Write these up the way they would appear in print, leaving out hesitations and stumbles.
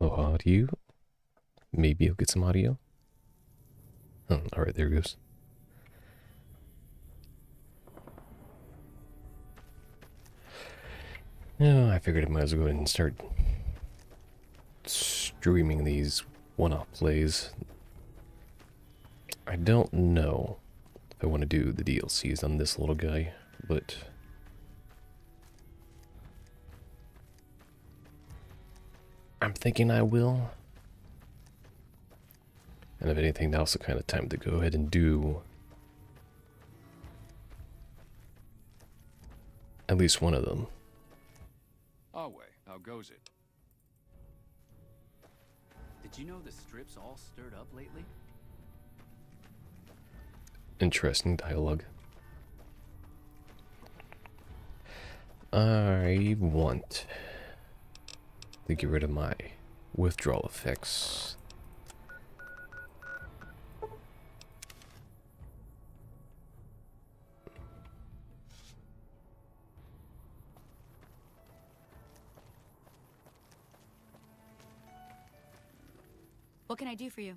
Oh, audio? Maybe I'll get some audio. Oh, alright, there it goes. Oh, I figured I might as well go ahead and start streaming these one-off plays. I don't know if I want to do the DLCs on this little guy, but I'm thinking I will. And if anything, now's the kind of time to go ahead and do at least one of them. Our way, how goes it? Did you know the strip's all stirred up lately? Interesting dialogue. I want to get rid of my withdrawal effects. What can I do for you?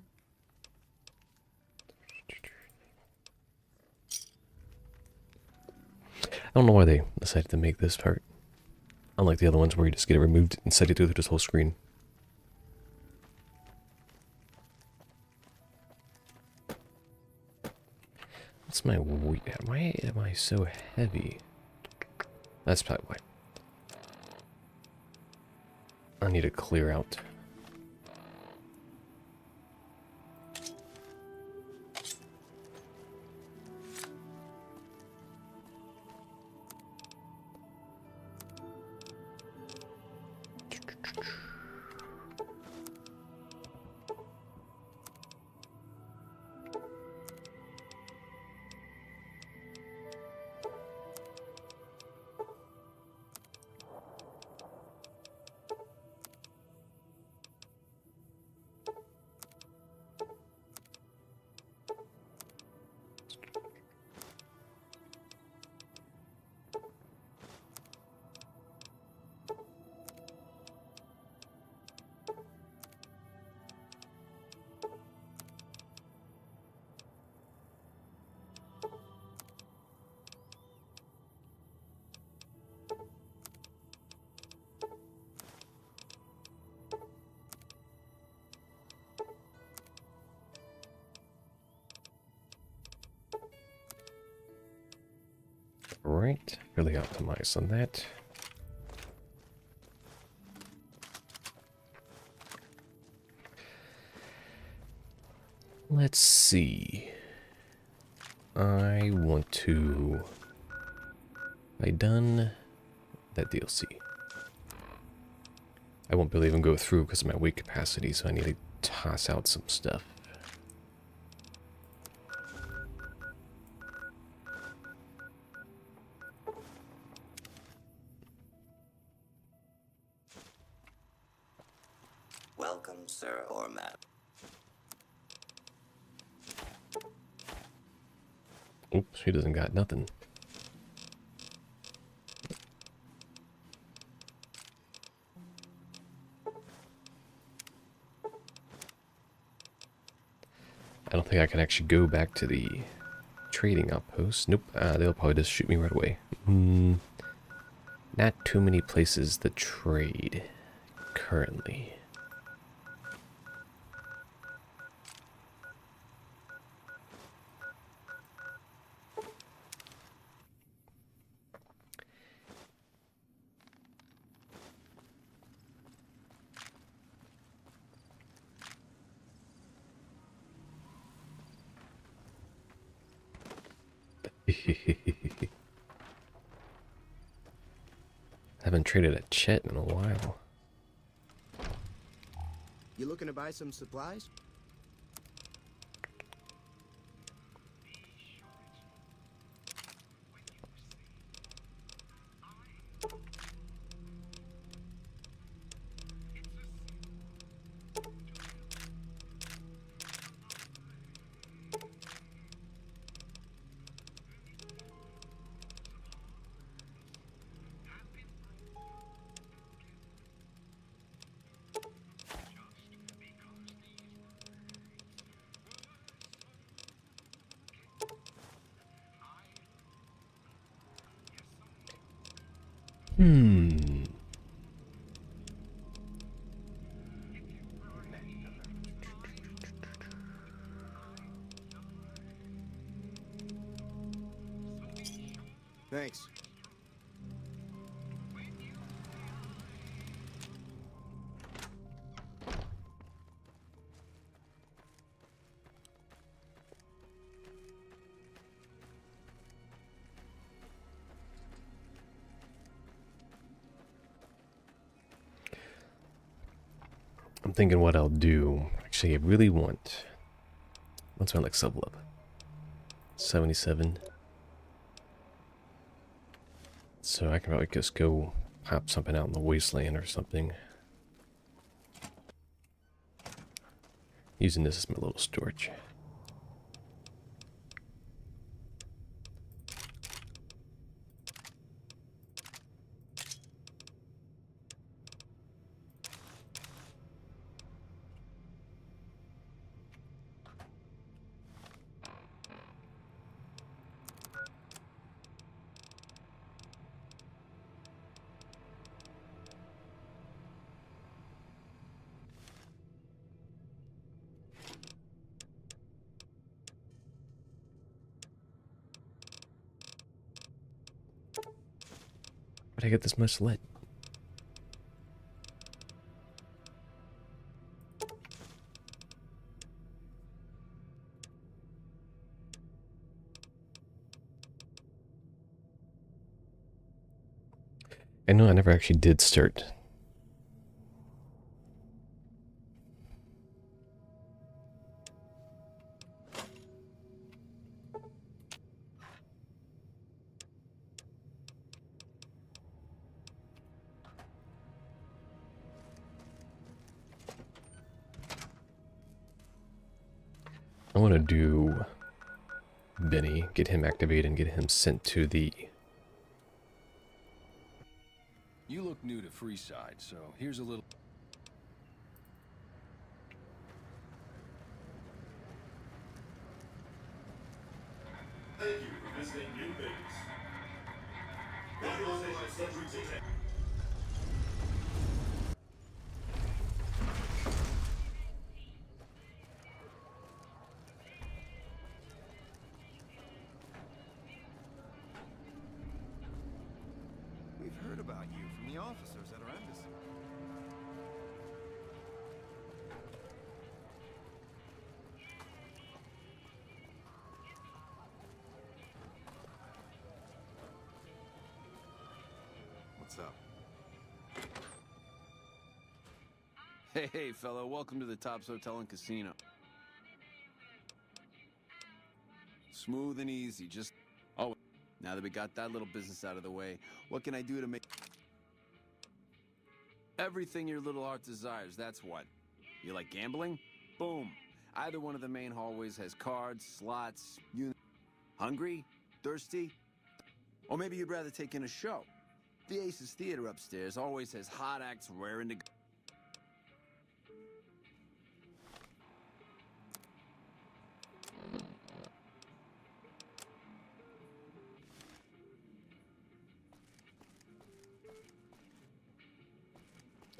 I don't know why they decided to make this part. Unlike the other ones where you just get it removed and set it through this whole screen. What's my weight? Why am I so heavy? That's probably why. I need to clear out. Right, really optimized on that. Let's see. I want to... I done that DLC. I won't be able to even go through because of my weight capacity, so I need to toss out some stuff. Welcome, sir or madam. Oops, he doesn't got nothing. I don't think I can actually go back to the trading outpost. Nope, they'll probably just shoot me right away. Not too many places to trade currently. Haven't traded a Chet in a while. You looking to buy some supplies? Hmm. Thanks. I'm thinking what I'll do. Actually, I really want... What's my next level up? 77. So I can probably just go pop something out in the wasteland or something. Using this as my little storage. Where'd I get this much lead? I know I never actually did start. I want to do Benny, get him activated and get him sent to the... You look new to Freeside, so here's a little... Thank you for visiting New Vegas. Visualization subject detected. We've heard about you from the officers at our embassy. What's up? Hey, fellow, welcome to the Tops Hotel and Casino. Smooth and easy, just... Oh, now that we got that little business out of the way, what can I do to make... Everything your little heart desires, that's what. You like gambling? Boom. Either one of the main hallways has cards, slots, Hungry? Thirsty? Or maybe you'd rather take in a show. The Aces Theater upstairs always has hot acts raring to go.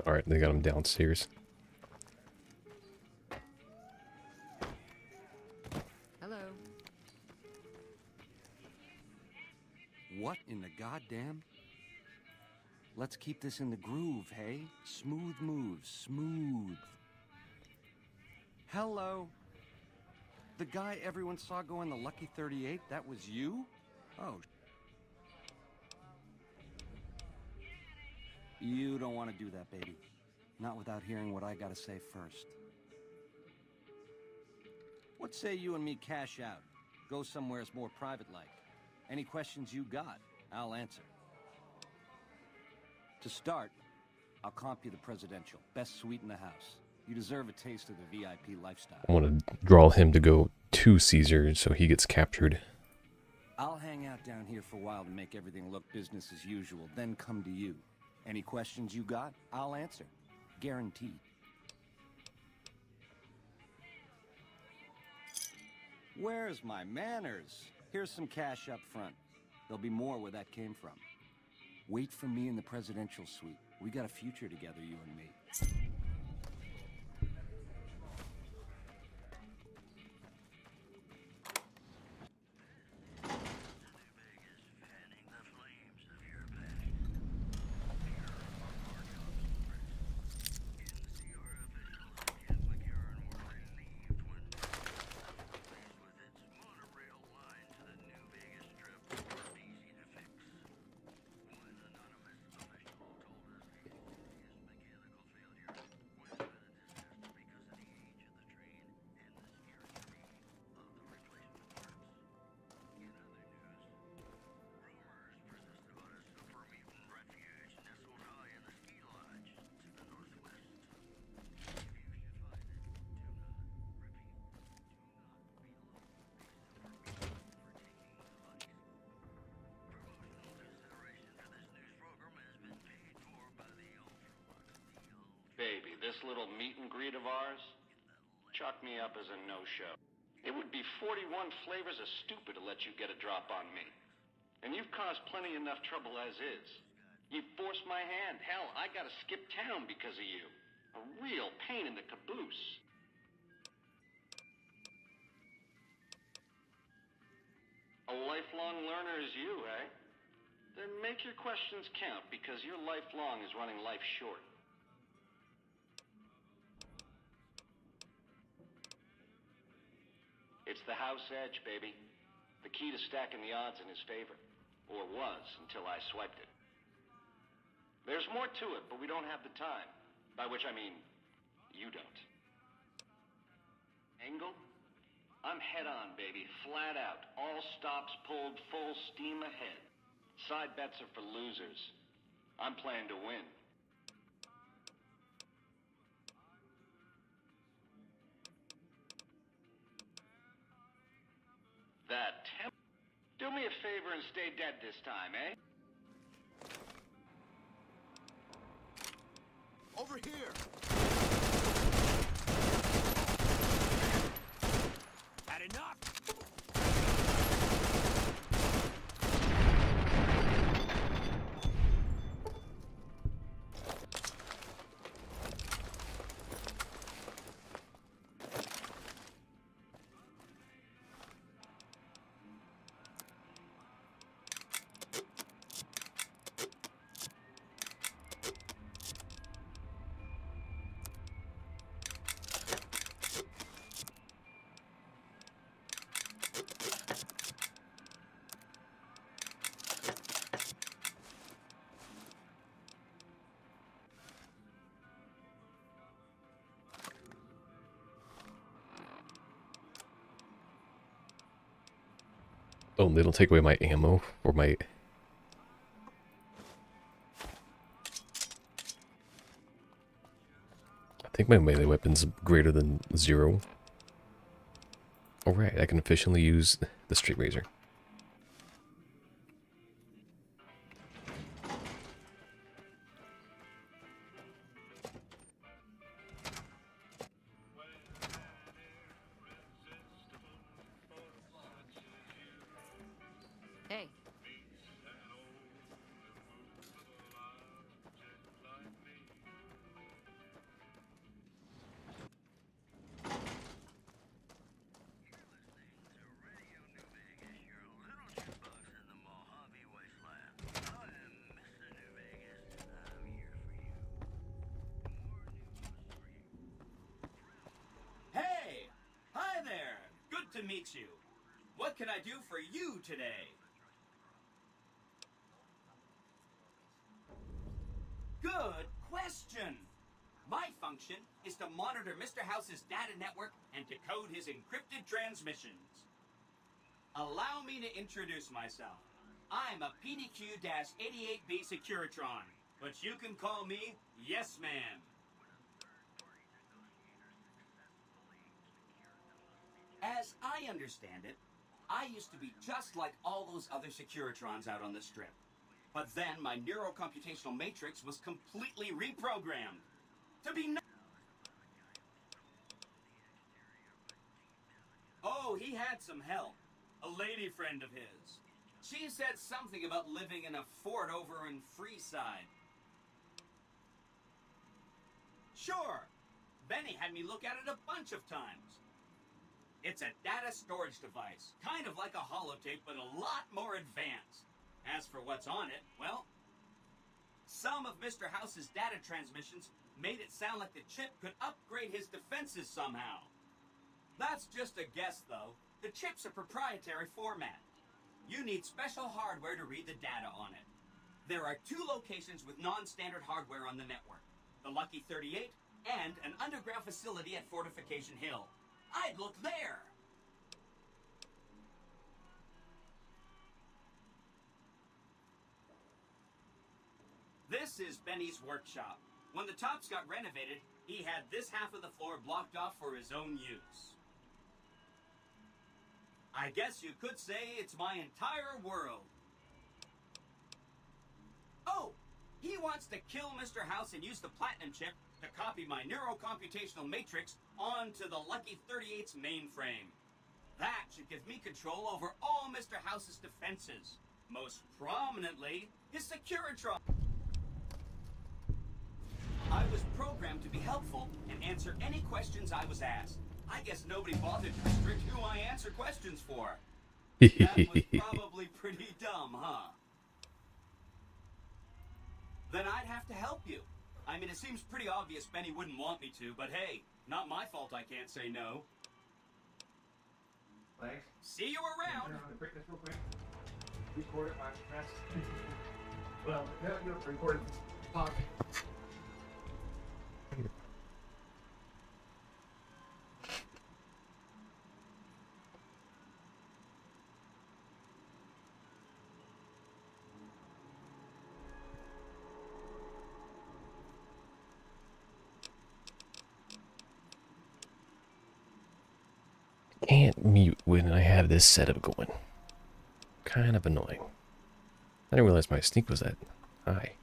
Alright, they got him downstairs. Hello. What in the goddamn? Let's keep this in the groove, hey? Smooth moves, smooth. Hello. The guy everyone saw go in the Lucky 38, that was you? Oh. You don't want to do that, baby. Not without hearing what I gotta say first. What say you and me cash out? Go somewheres more private-like. Any questions you got, I'll answer. To start, I'll comp you the presidential. Best suite in the house. You deserve a taste of the VIP lifestyle. I want to draw him to go to Caesar so he gets captured. I'll hang out down here for a while to make everything look business as usual, then come to you. Any questions you got, I'll answer. Guaranteed. Where's my manners? Here's some cash up front. There'll be more where that came from. Wait for me in the presidential suite. We got a future together, you and me. Baby, this little meet and greet of ours, chalk me up as a no-show. It would be 41 flavors of stupid to let you get a drop on me. And you've caused plenty enough trouble as is. You've forced my hand. Hell, I gotta skip town because of you. A real pain in the caboose. A lifelong learner is you, eh? Then make your questions count, because your lifelong is running life short. It's the house edge, baby. The key to stacking the odds in his favor. Or was, until I swiped it. There's more to it, but we don't have the time. By which I mean, you don't. Angle? I'm head on, baby. Flat out. All stops pulled, full steam ahead. Side bets are for losers. I'm playing to win. That temp... Do me a favor and stay dead this time, eh? Over here! Had enough! Oh, they don't take away my ammo or my... I think my melee weapon's greater than 0. Alright, I can efficiently use the straight razor. Hey. Hey! Hi there! Good to meet you. What can I do for you today? Good question! My function is to monitor Mr. House's data network and decode his encrypted transmissions. Allow me to introduce myself. I'm a PDQ-88B Securitron, but you can call me Yes Man. As I understand it, I used to be just like all those other Securitrons out on the strip. But then my neurocomputational matrix was completely reprogrammed to be Oh, he had some help. A lady friend of his. She said something about living in a fort over in Freeside. Sure. Benny had me look at it a bunch of times. It's a data storage device, kind of like a holotape, but a lot more advanced. As for what's on it, well, some of Mr. House's data transmissions made it sound like the chip could upgrade his defenses somehow. That's just a guess, though. The chip's a proprietary format. You need special hardware to read the data on it. There are 2 locations with non-standard hardware on the network. The Lucky 38 and an underground facility at Fortification Hill. I'd look there! This is Benny's workshop. When the tops got renovated, he had this half of the floor blocked off for his own use. I guess you could say it's my entire world. Oh! He wants to kill Mr. House and use the Platinum chip to copy my neurocomputational matrix onto the Lucky 38's mainframe. That should give me control over all Mr. House's defenses. Most prominently, his Securitron. I was programmed to be helpful and answer any questions I was asked. I guess nobody bothered to restrict who I answer questions for. That was probably pretty dumb, huh? Then I'd have to help you. I mean, it seems pretty obvious Benny wouldn't want me to, but hey, not my fault I can't say no. Thanks. See you around! Turn on the quickness real quick. Record it while I'm pressed. Well, no, record it. Pause. Can't mute when I have this setup going. Kind of annoying. I didn't realize my sneak was that high.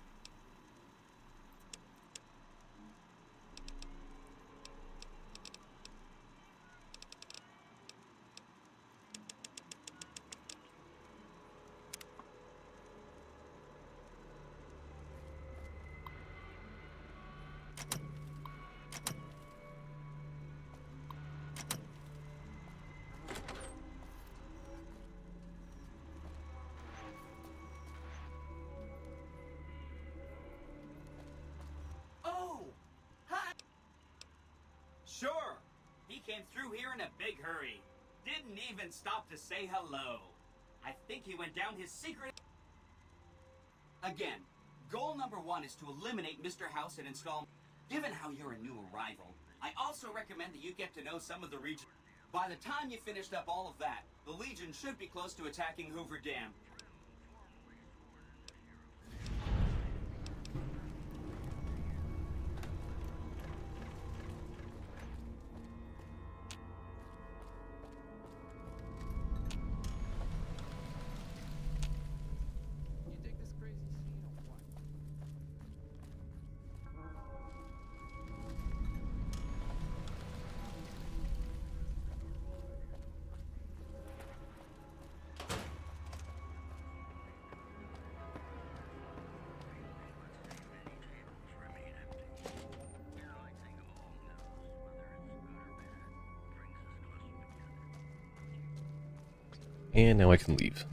Sure. He came through here in a big hurry. Didn't even stop to say hello. I think he went down his secret... Again, goal number 1 is to eliminate Mr. House and install... Given how you're a new arrival, I also recommend that you get to know some of the region. By the time you finished up all of that, the Legion should be close to attacking Hoover Dam. And now I can leave.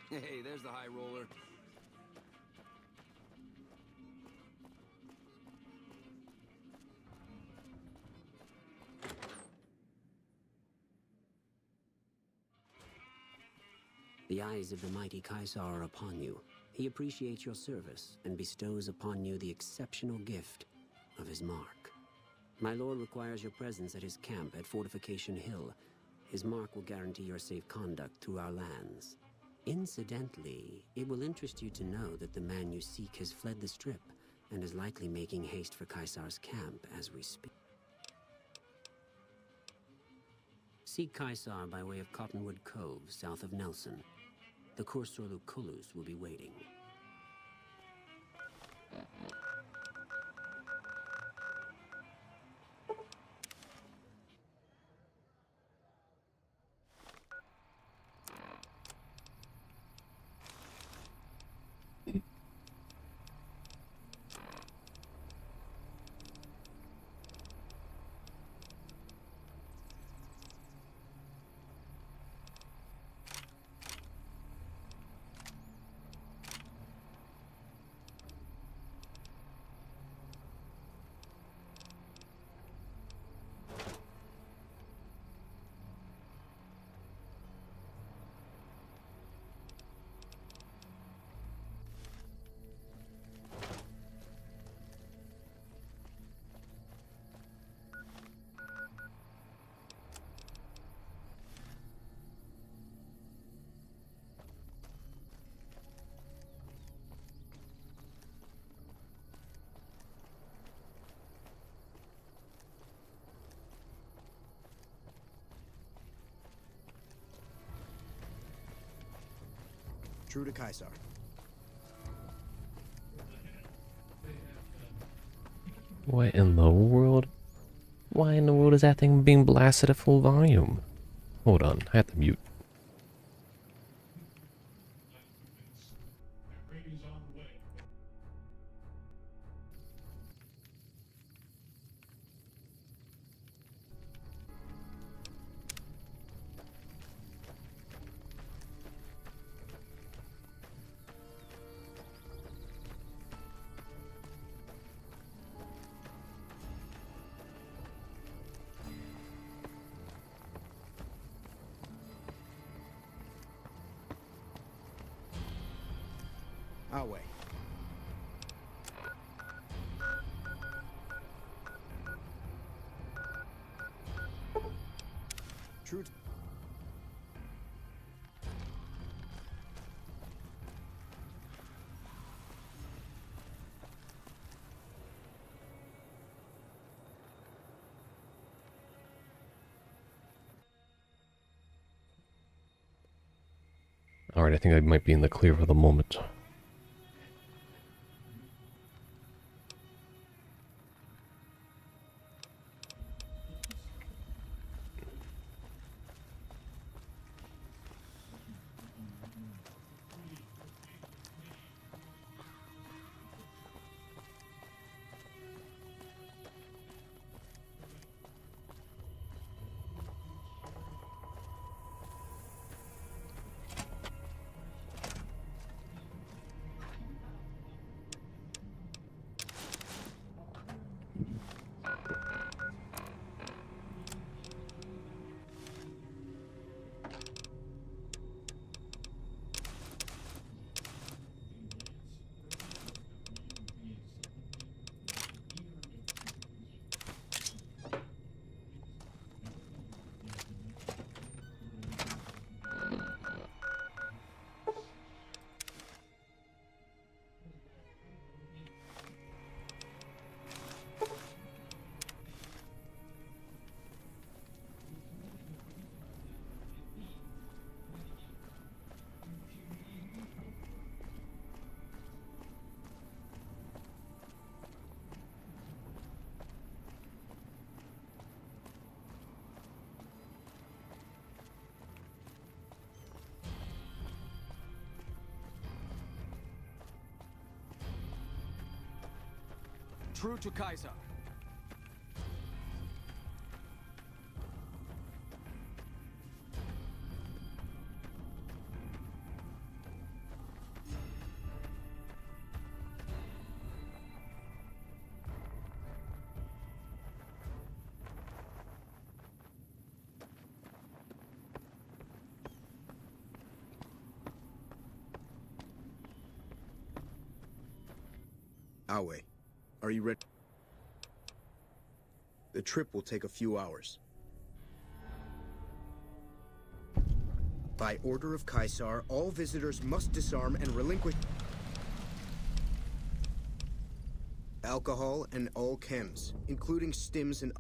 Hey, there's the high roller. The eyes of the mighty Caesar are upon you. He appreciates your service and bestows upon you the exceptional gift of his mark. My lord requires your presence at his camp at Fortification Hill. His mark will guarantee your safe conduct through our lands. Incidentally, it will interest you to know that the man you seek has fled the Strip and is likely making haste for Caesar's camp as we speak. Seek Caesar by way of Cottonwood Cove, south of Nelson. The Cursor Lucullus will be waiting. True to Caesar. What in the world? Why in the world is that thing being blasted at full volume? Hold on, I have to mute. Our way. True. Alright, I think I might be in the clear for the moment. True to Caesar. Our way. Are you ready? The trip will take a few hours. By order of Caesar, all visitors must disarm and relinquish alcohol and all chems, including stims and...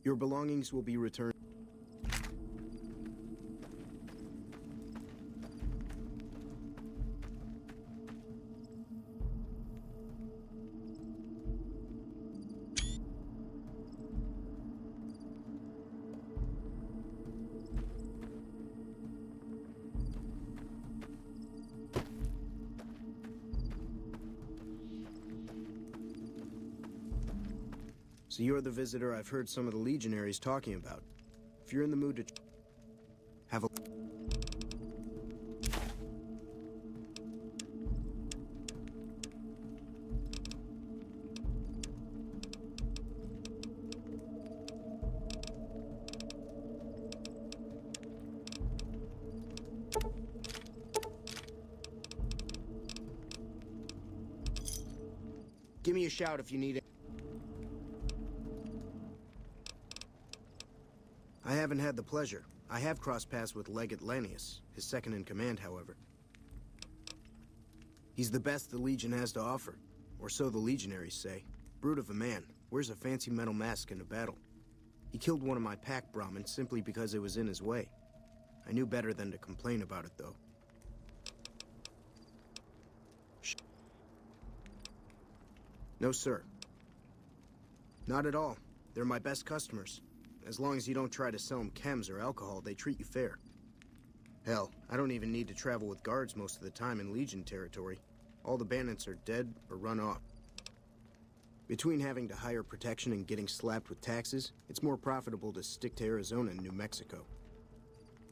Your belongings will be returned. So you're the visitor I've heard some of the legionaries talking about. If you're in the mood to have a... Give me a shout if you need it. I haven't had the pleasure. I have crossed paths with Legate Lanius, his second in command, however. He's the best the Legion has to offer, or so the legionaries say. Brute of a man, wears a fancy metal mask in a battle. He killed one of my pack Brahmins simply because it was in his way. I knew better than to complain about it, though. No, sir. Not at all. They're my best customers. As long as you don't try to sell them chems or alcohol, they treat you fair. Hell, I don't even need to travel with guards most of the time in Legion territory. All the bandits are dead or run off. Between having to hire protection and getting slapped with taxes, it's more profitable to stick to Arizona and New Mexico.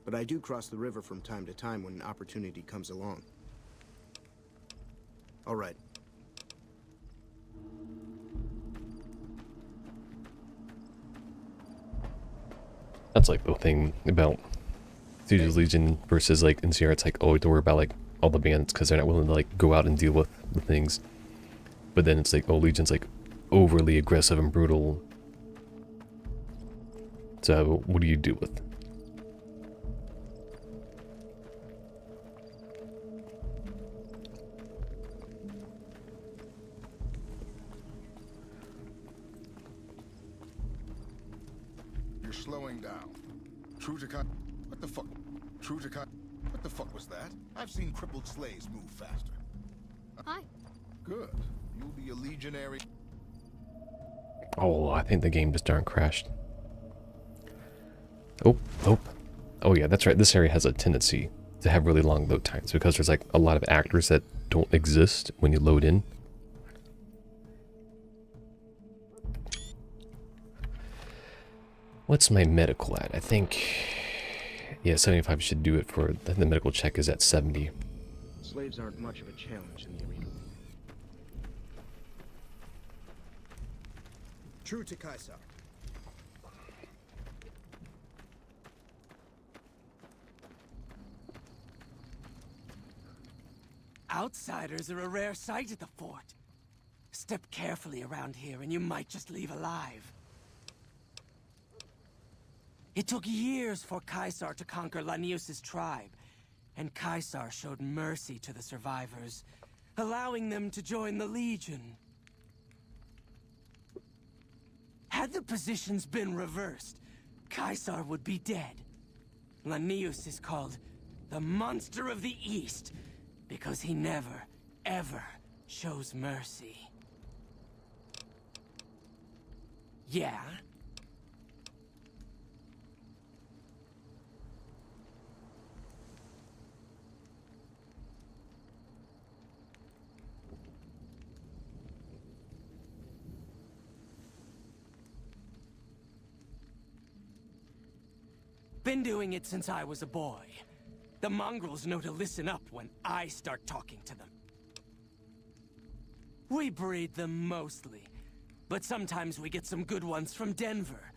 But I do cross the river from time to time when an opportunity comes along. All right. That's like the thing about Caesar's Legion versus like in Sierra. It's like, oh, don't worry about like all the bandits because they're not willing to like go out and deal with the things. But then it's like, oh, Legion's like overly aggressive and brutal. So what do you do with? You're slowing down. True to con. What the fuck? True to con. What the fuck was that? I've seen crippled slaves move faster. Hi. Good. You'll be a legionary. Oh, I think the game just darn crashed. Oh yeah, that's right. This area has a tendency to have really long load times because there's like a lot of actors that don't exist when you load in. What's my medical at? I think, yeah, 75 should do it for, the medical check is at 70. Slaves aren't much of a challenge in the arena. True to Caesar. Outsiders are a rare sight at the fort. Step carefully around here and you might just leave alive. It took years for Caesar to conquer Lanius' tribe, and Caesar showed mercy to the survivors, allowing them to join the Legion. Had the positions been reversed, Caesar would be dead. Lanius is called the Monster of the East, because he never, ever shows mercy. Yeah? Been doing it since I was a boy. The mongrels know to listen up when I start talking to them. We breed them mostly, but sometimes we get some good ones from Denver.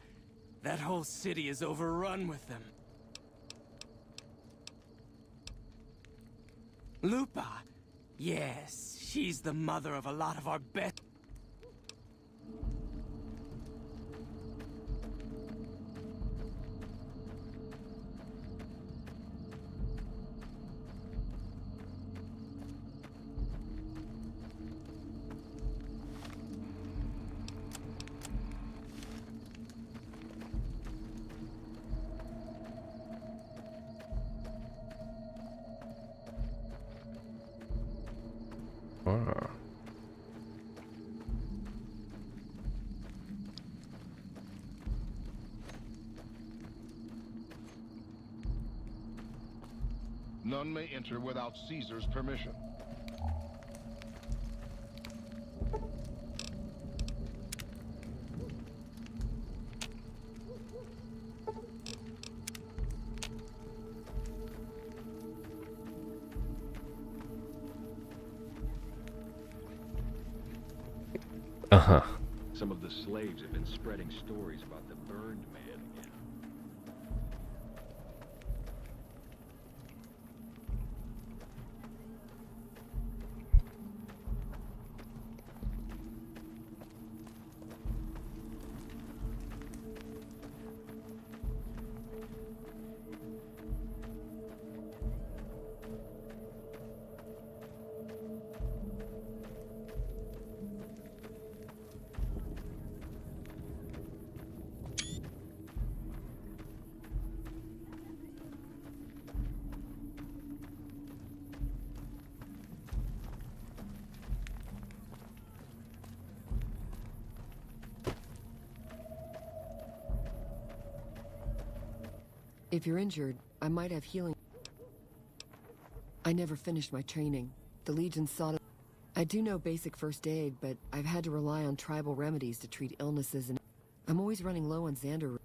That whole city is overrun with them. Lupa? Yes, she's the mother of a lot of our best. Ah. None may enter without Caesar's permission. Uh-huh. Some of the slaves have been spreading stories about the burned man again. If you're injured, I might have healing. I never finished my training. The Legion sought. I do know basic first aid, but I've had to rely on tribal remedies to treat illnesses, and I'm always running low on Xander.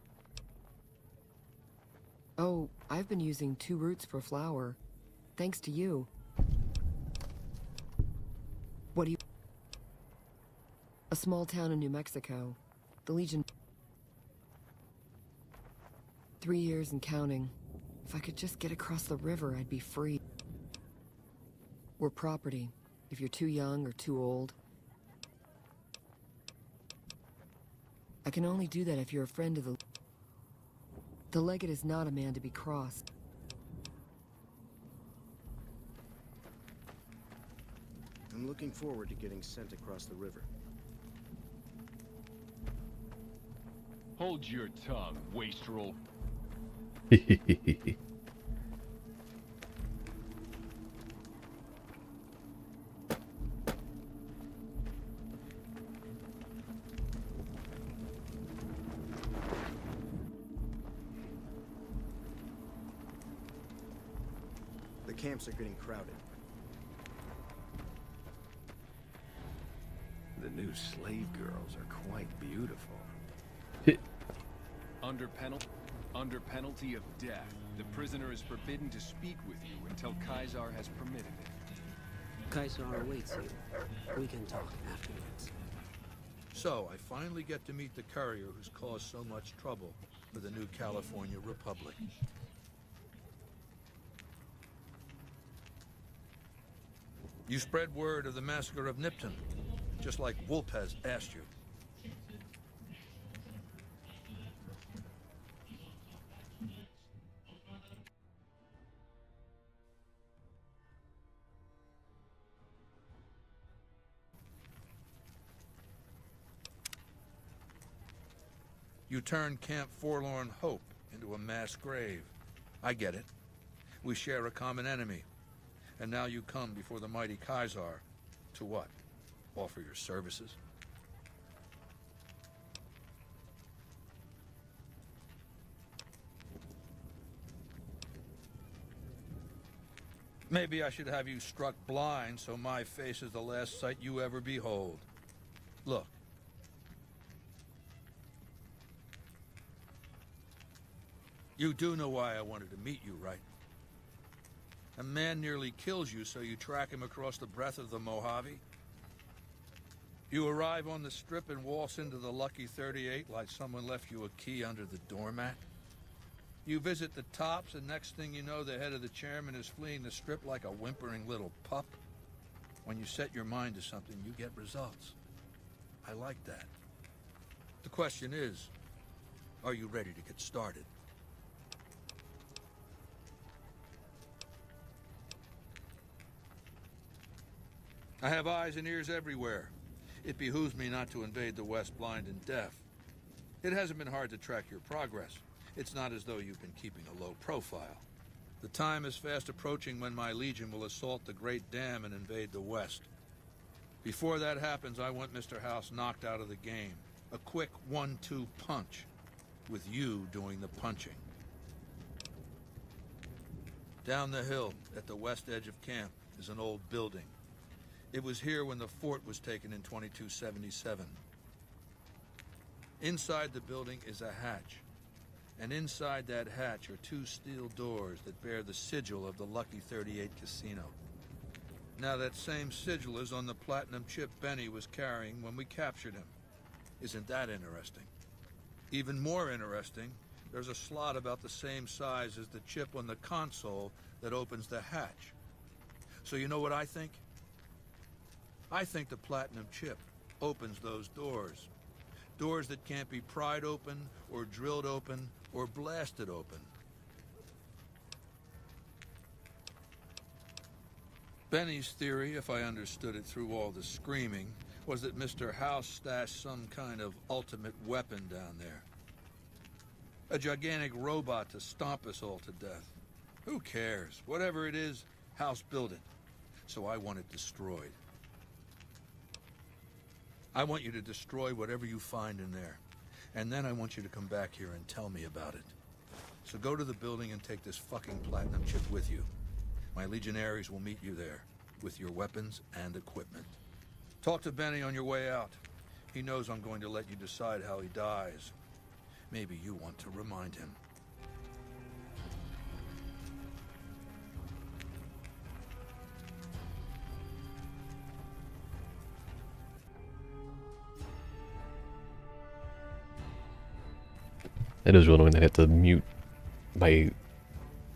Oh, I've been using 2 roots per flower. Thanks to you. What do you... A small town in New Mexico. The Legion... 3 years and counting. If I could just get across the river, I'd be free. We're property. If you're too young or too old. I can only do that if you're a friend of the... The Legate is not a man to be crossed. I'm looking forward to getting sent across the river. Hold your tongue, wastrel. The camps are getting crowded. The new slave girls are quite beautiful. Under penalty of death, the prisoner is forbidden to speak with you until Caesar has permitted it. Caesar awaits you. We can talk afterwards. So, I finally get to meet the courier who's caused so much trouble for the new California Republic. You spread word of the massacre of Nipton, just like Wolpez asked you. You turned Camp Forlorn Hope into a mass grave. I get it. We share a common enemy. And now you come before the mighty Caesar to what? Offer your services? Maybe I should have you struck blind so my face is the last sight you ever behold. Look. You do know why I wanted to meet you, right? A man nearly kills you, so you track him across the breadth of the Mojave. You arrive on the strip and waltz into the Lucky 38 like someone left you a key under the doormat. You visit the tops, and next thing you know, the head of the chairman is fleeing the strip like a whimpering little pup. When you set your mind to something, you get results. I like that. The question is, are you ready to get started? I have eyes and ears everywhere. It behooves me not to invade the West blind and deaf. It hasn't been hard to track your progress. It's not as though you've been keeping a low profile. The time is fast approaching when my Legion will assault the Great Dam and invade the West. Before that happens, I want Mr. House knocked out of the game. A quick 1-2 punch, with you doing the punching. Down the hill, at the west edge of camp, is an old building. It was here when the fort was taken in 2277. Inside the building is a hatch. And inside that hatch are 2 steel doors that bear the sigil of the Lucky 38 casino. Now that same sigil is on the platinum chip Benny was carrying when we captured him. Isn't that interesting? Even more interesting, there's a slot about the same size as the chip on the console that opens the hatch. So you know what I think? I think the platinum chip opens those doors. Doors that can't be pried open, or drilled open, or blasted open. Benny's theory, if I understood it through all the screaming, was that Mr. House stashed some kind of ultimate weapon down there. A gigantic robot to stomp us all to death. Who cares? Whatever it is, House built it. So I want it destroyed. I want you to destroy whatever you find in there. And then I want you to come back here and tell me about it. So go to the building and take this fucking platinum chip with you. My legionaries will meet you there, with your weapons and equipment. Talk to Benny on your way out. He knows I'm going to let you decide how he dies. Maybe you want to remind him. It is real annoying that I have to mute by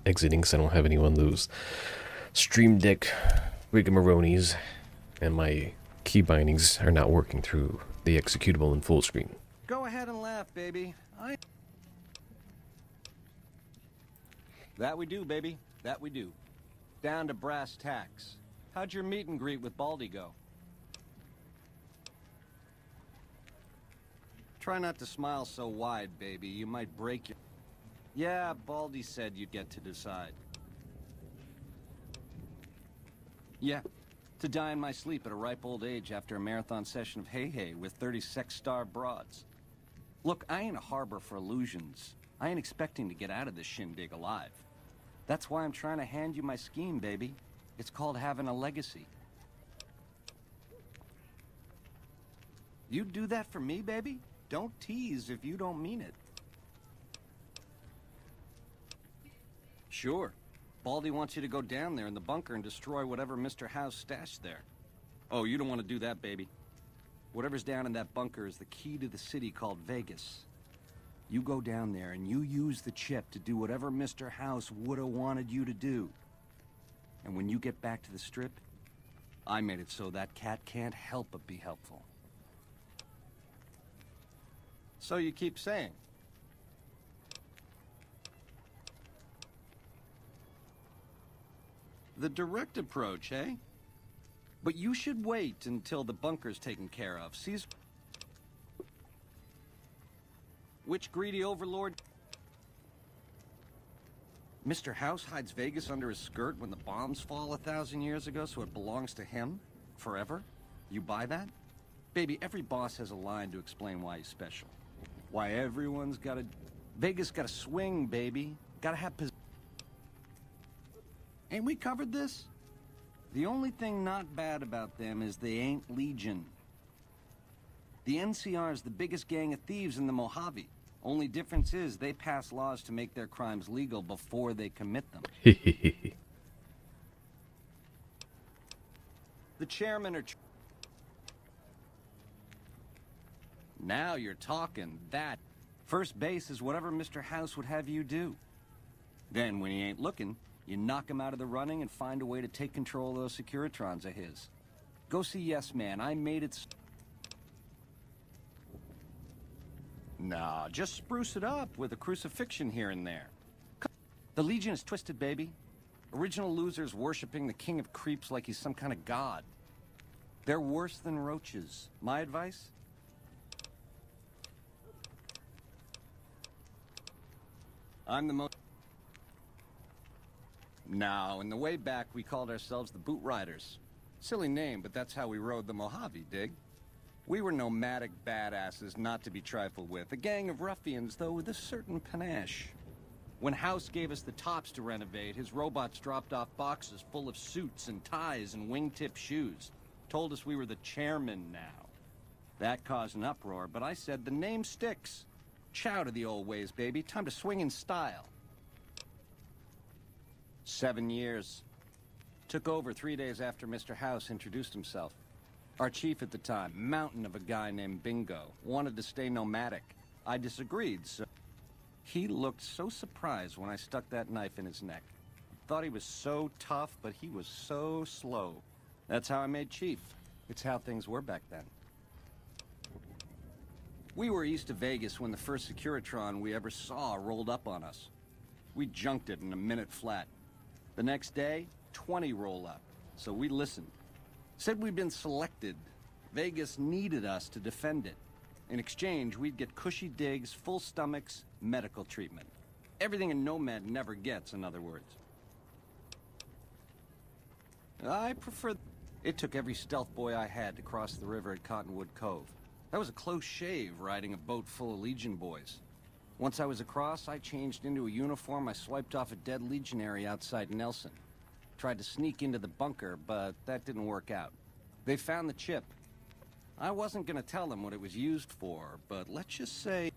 exiting because I don't have any one of those Stream Deck rigamaronis, and my key bindings are not working through the executable in full screen. Go ahead and laugh, baby. That we do, baby. That we do. Down to brass tacks. How'd your meet and greet with Baldy go? Try not to smile so wide, baby. You might break your... Yeah, Baldy said you'd get to decide. Yeah, to die in my sleep at a ripe old age after a marathon session of hey-hey with 30 sex-starved broads. Look, I ain't a harbor for illusions. I ain't expecting to get out of this shindig alive. That's why I'm trying to hand you my scheme, baby. It's called having a legacy. You'd do that for me, baby? Don't tease if you don't mean it. Sure. Baldy wants you to go down there in the bunker and destroy whatever Mr. House stashed there. Oh, you don't want to do that, baby. Whatever's down in that bunker is the key to the city called Vegas. You go down there and you use the chip to do whatever Mr. House would have wanted you to do. And when you get back to the Strip, I made it so that cat can't help but be helpful. So you keep saying. The direct approach, eh? But you should wait until the bunker's taken care of. Sees which greedy overlord? Mr. House hides Vegas under his skirt when the bombs fall 1,000 years ago, so it belongs to him? Forever? You buy that? Baby, every boss has a line to explain why he's special. Why everyone's gotta... Vegas gotta swing, baby. Gotta have Ain't we covered this? The only thing not bad about them is they ain't Legion. The NCR is the biggest gang of thieves in the Mojave. Only difference is they pass laws to make their crimes legal before they commit them. The chairman are... Now you're talking. That. First base is whatever Mr. House would have you do. Then, when he ain't looking, you knock him out of the running and find a way to take control of those Securitrons of his. Go see Yes Man. I made it... Nah, just spruce it up with a crucifixion here and there. The Legion is twisted, baby. Original losers worshipping the king of creeps like he's some kind of god. They're worse than roaches. My advice? I'm the most... Now, in the way back, we called ourselves the Boot Riders. Silly name, but that's how we rode the Mojave, dig? We were nomadic badasses not to be trifled with. A gang of ruffians, though, with a certain panache. When House gave us the tops to renovate, his robots dropped off boxes full of suits and ties and wingtip shoes. Told us we were the chairman now. That caused an uproar, but I said the name sticks. Chow to the old ways, baby. Time to swing in style. 7 years. Took over 3 days after Mr. House introduced himself. Our chief at the time, mountain of a guy named Bingo, wanted to stay nomadic. I disagreed, so... He looked so surprised when I stuck that knife in his neck. Thought he was so tough, but he was so slow. That's how I made chief. It's how things were back then. We were east of Vegas when the first Securitron we ever saw rolled up on us. We junked it in a minute flat. The next day, 20 roll up. So we listened. Said we'd been selected. Vegas needed us to defend it. In exchange, we'd get cushy digs, full stomachs, medical treatment. Everything a nomad never gets, in other words. I prefer... It took every stealth boy I had to cross the river at Cottonwood Cove. That was a close shave riding a boat full of Legion boys. Once I was across, I changed into a uniform I swiped off a dead legionary outside Nelson. Tried to sneak into the bunker, but that didn't work out. They found the chip. I wasn't gonna tell them what it was used for, but let's just say...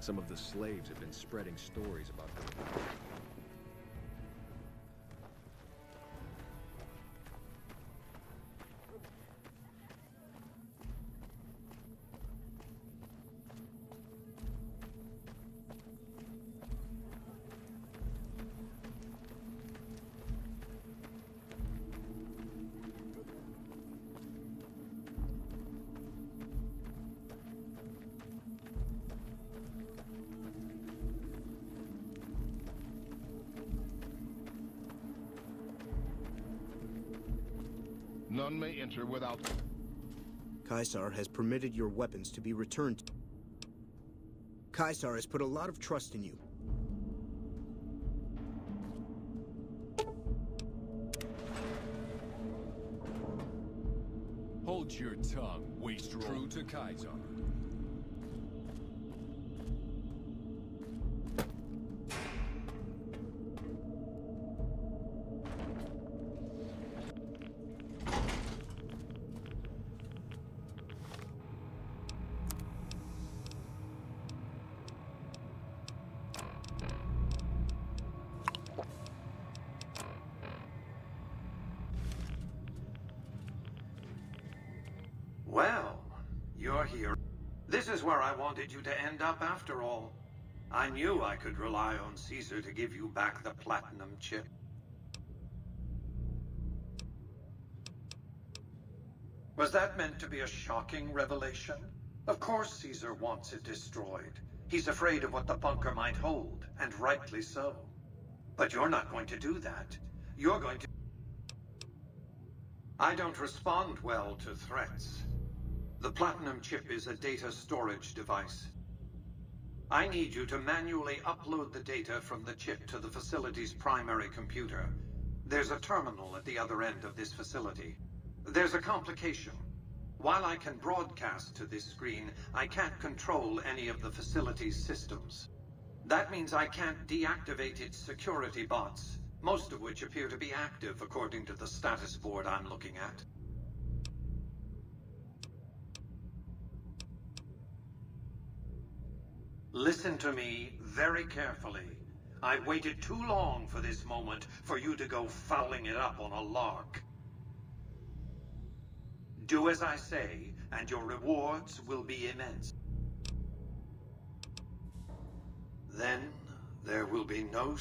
Some of the slaves have been spreading stories about them. None may enter without... Caesar has permitted your weapons to be returned. Caesar has put a lot of trust in you. Hold your tongue, wastrel. True to Caesar. Well, you're here. This is where I wanted you to end up after all. I knew I could rely on Caesar to give you back the platinum chip. Was that meant to be a shocking revelation? Of course Caesar wants it destroyed. He's afraid of what the bunker might hold, and rightly so. But you're not going to do that. You're going to... I don't respond well to threats. The platinum chip is a data storage device. I need you to manually upload the data from the chip to the facility's primary computer. There's a terminal at the other end of this facility. There's a complication. While I can broadcast to this screen, I can't control any of the facility's systems. That means I can't deactivate its security bots, most of which appear to be active according to the status board I'm looking at. Listen to me very carefully. I've waited too long for this moment for you to go fouling it up on a lark. Do as I say, and your rewards will be immense. Then, there will be no...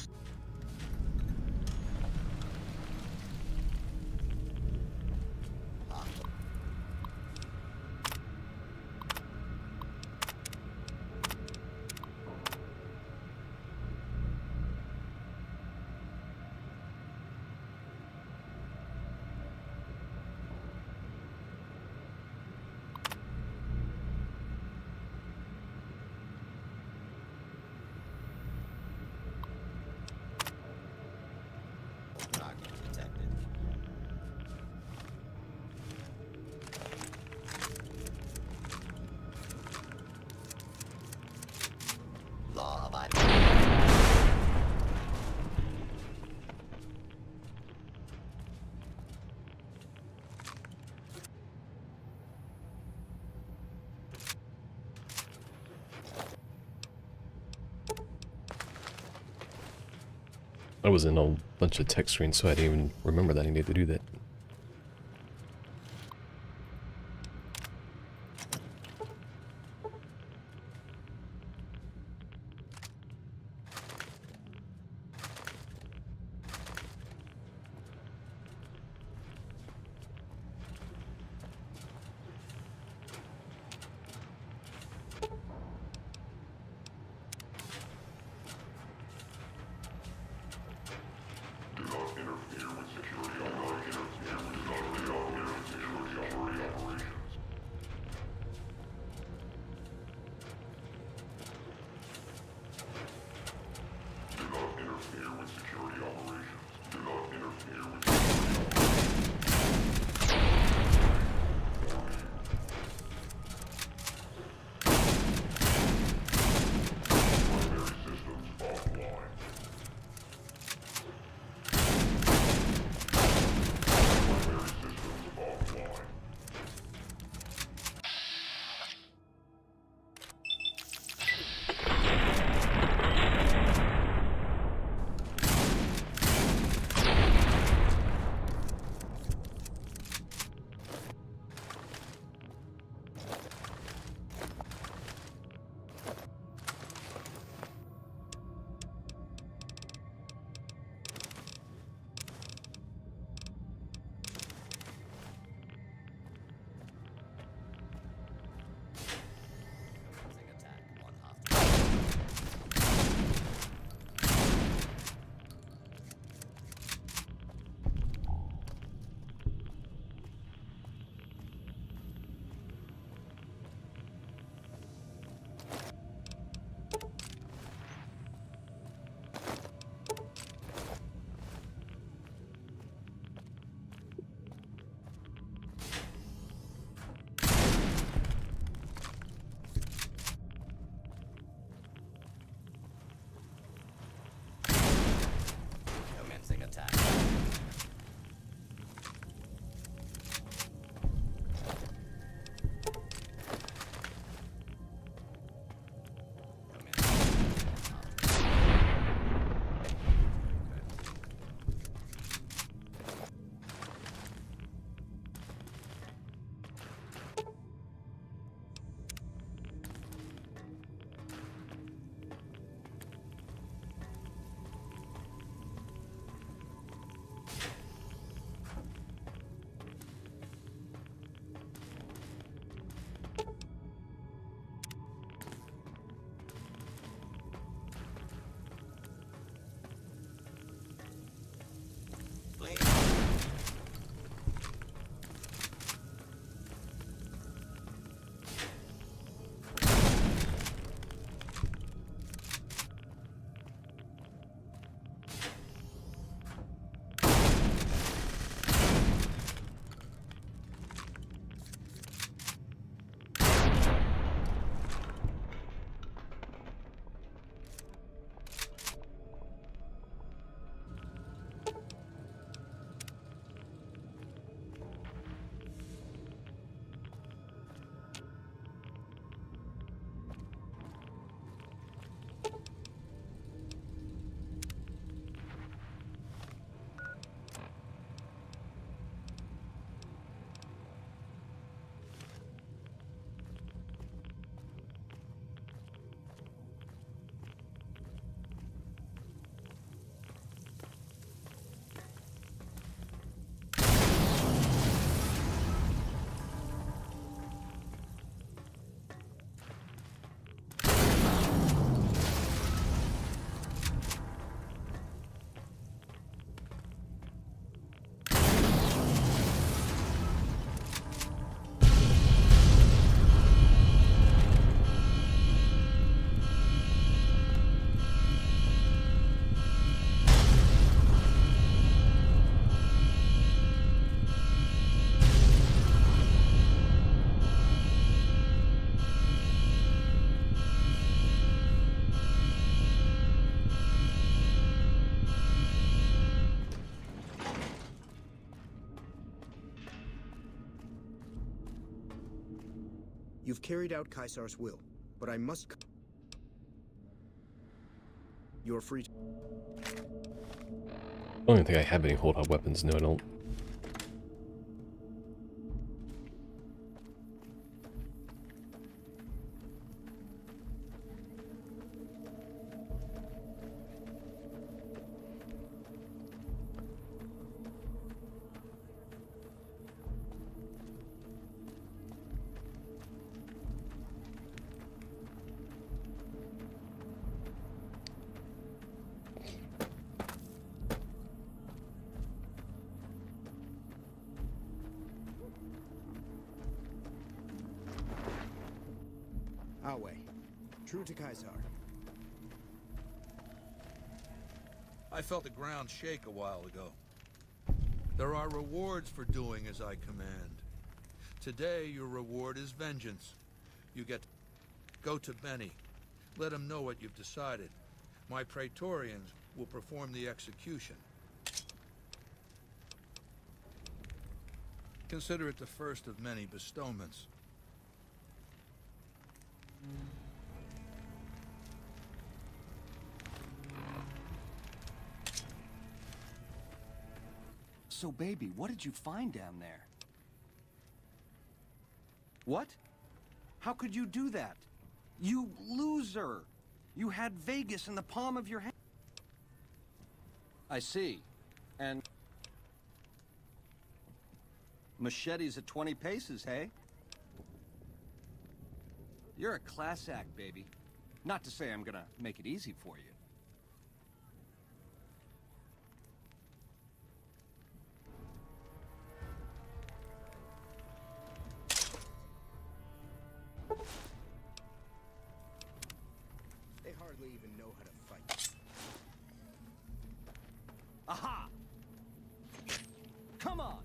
Law of I... I was in a bunch of text screens, so I didn't even remember that I needed to do that. Do not interfere with security on my interview. You've carried out Caesar's will, but I must... You're free to... I don't even think I have any hold-on weapons. No, I don't. Awe. True to Caesar. I felt the ground shake a while ago. There are rewards for doing as I command. Today, your reward is vengeance. You get to go to Benny. Let him know what you've decided. My Praetorians will perform the execution. Consider it the first of many bestowments. So, baby, what did you find down there? What? How could you do that? You loser! You had Vegas in the palm of your hand. I see. And... machetes at 20 paces, hey? You're a class act, baby. Not to say I'm gonna make it easy for you. They hardly even know how to fight. Aha! Come on!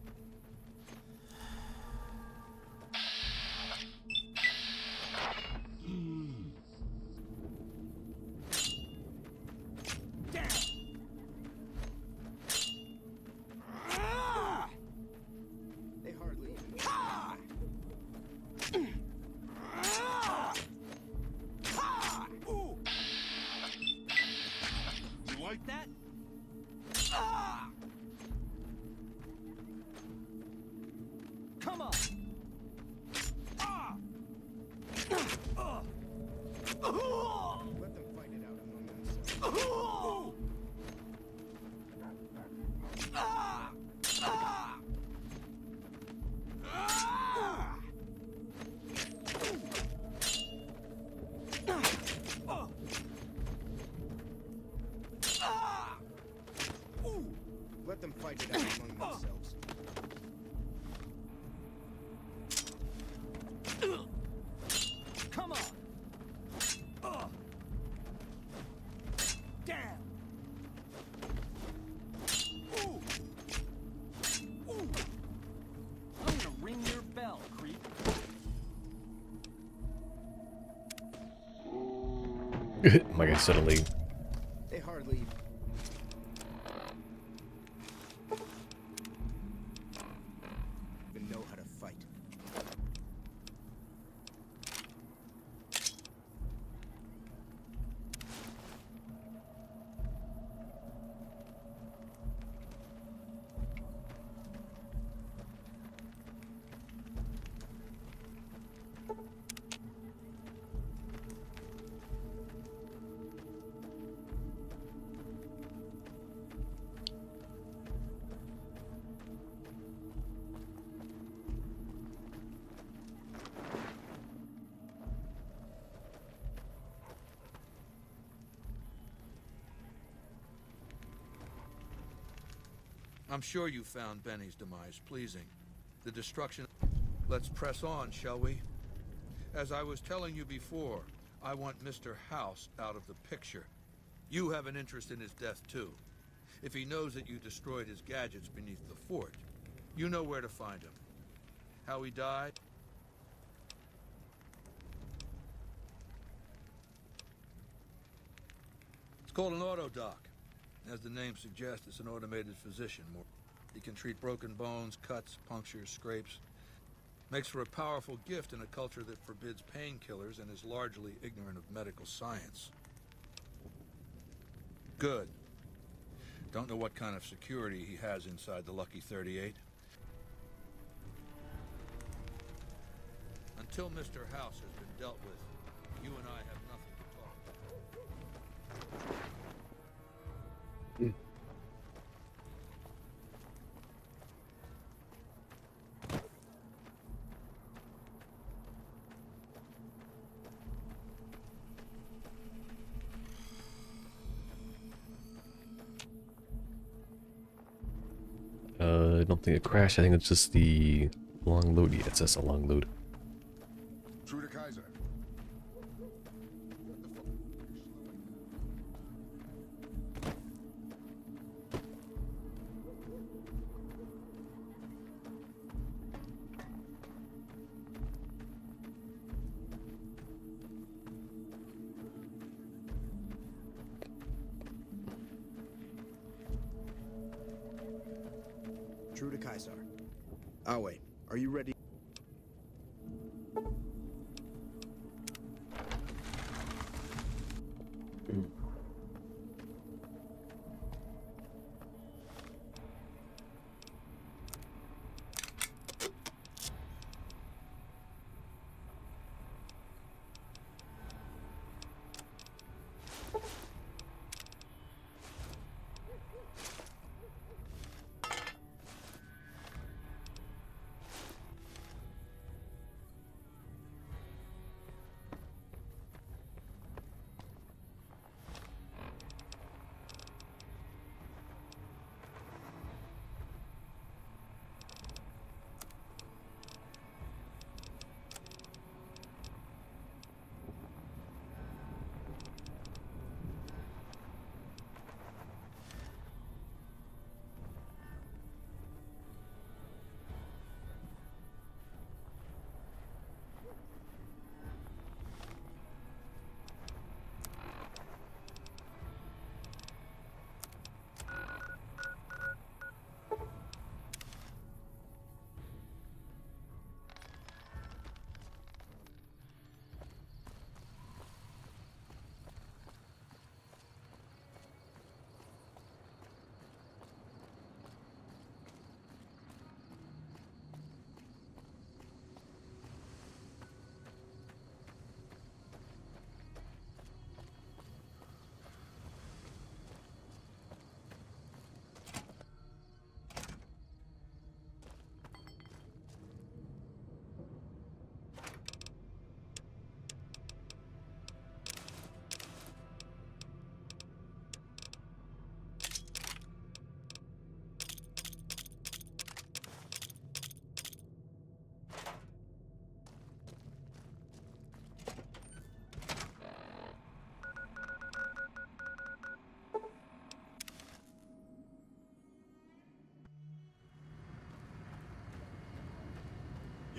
They hardly even... You like that? Come on! Let them fight it out among themselves. Let them fight it out among themselves. Come on! Damn! Ooh! Ooh! I'm gonna ring your bell, creep. My guy suddenly... They hardly... even know how to fight. I'm sure you found Benny's demise pleasing. The destruction... Let's press on, shall we? As I was telling you before, I want Mr. House out of the picture. You have an interest in his death, too. If he knows that you destroyed his gadgets beneath the fort, you know where to find him. How he died? It's called an autodoc. As the name suggests, it's an automated physician. He can treat broken bones, cuts, punctures, scrapes. Makes for a powerful gift in a culture that forbids painkillers and is largely ignorant of medical science. Good. Don't know what kind of security he has inside the Lucky 38. Until Mr. House has been dealt with, you and I have nothing to talk about. I don't think it crashed. I think it's just the long load. Yeah, it's just a long load. True to Kaiser. True to Kaiser. Awe, are you ready?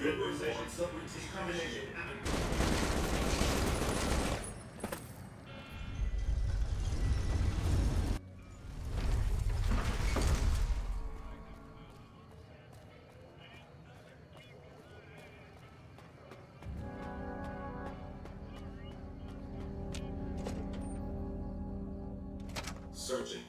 Utilization subroutine combination. Searching.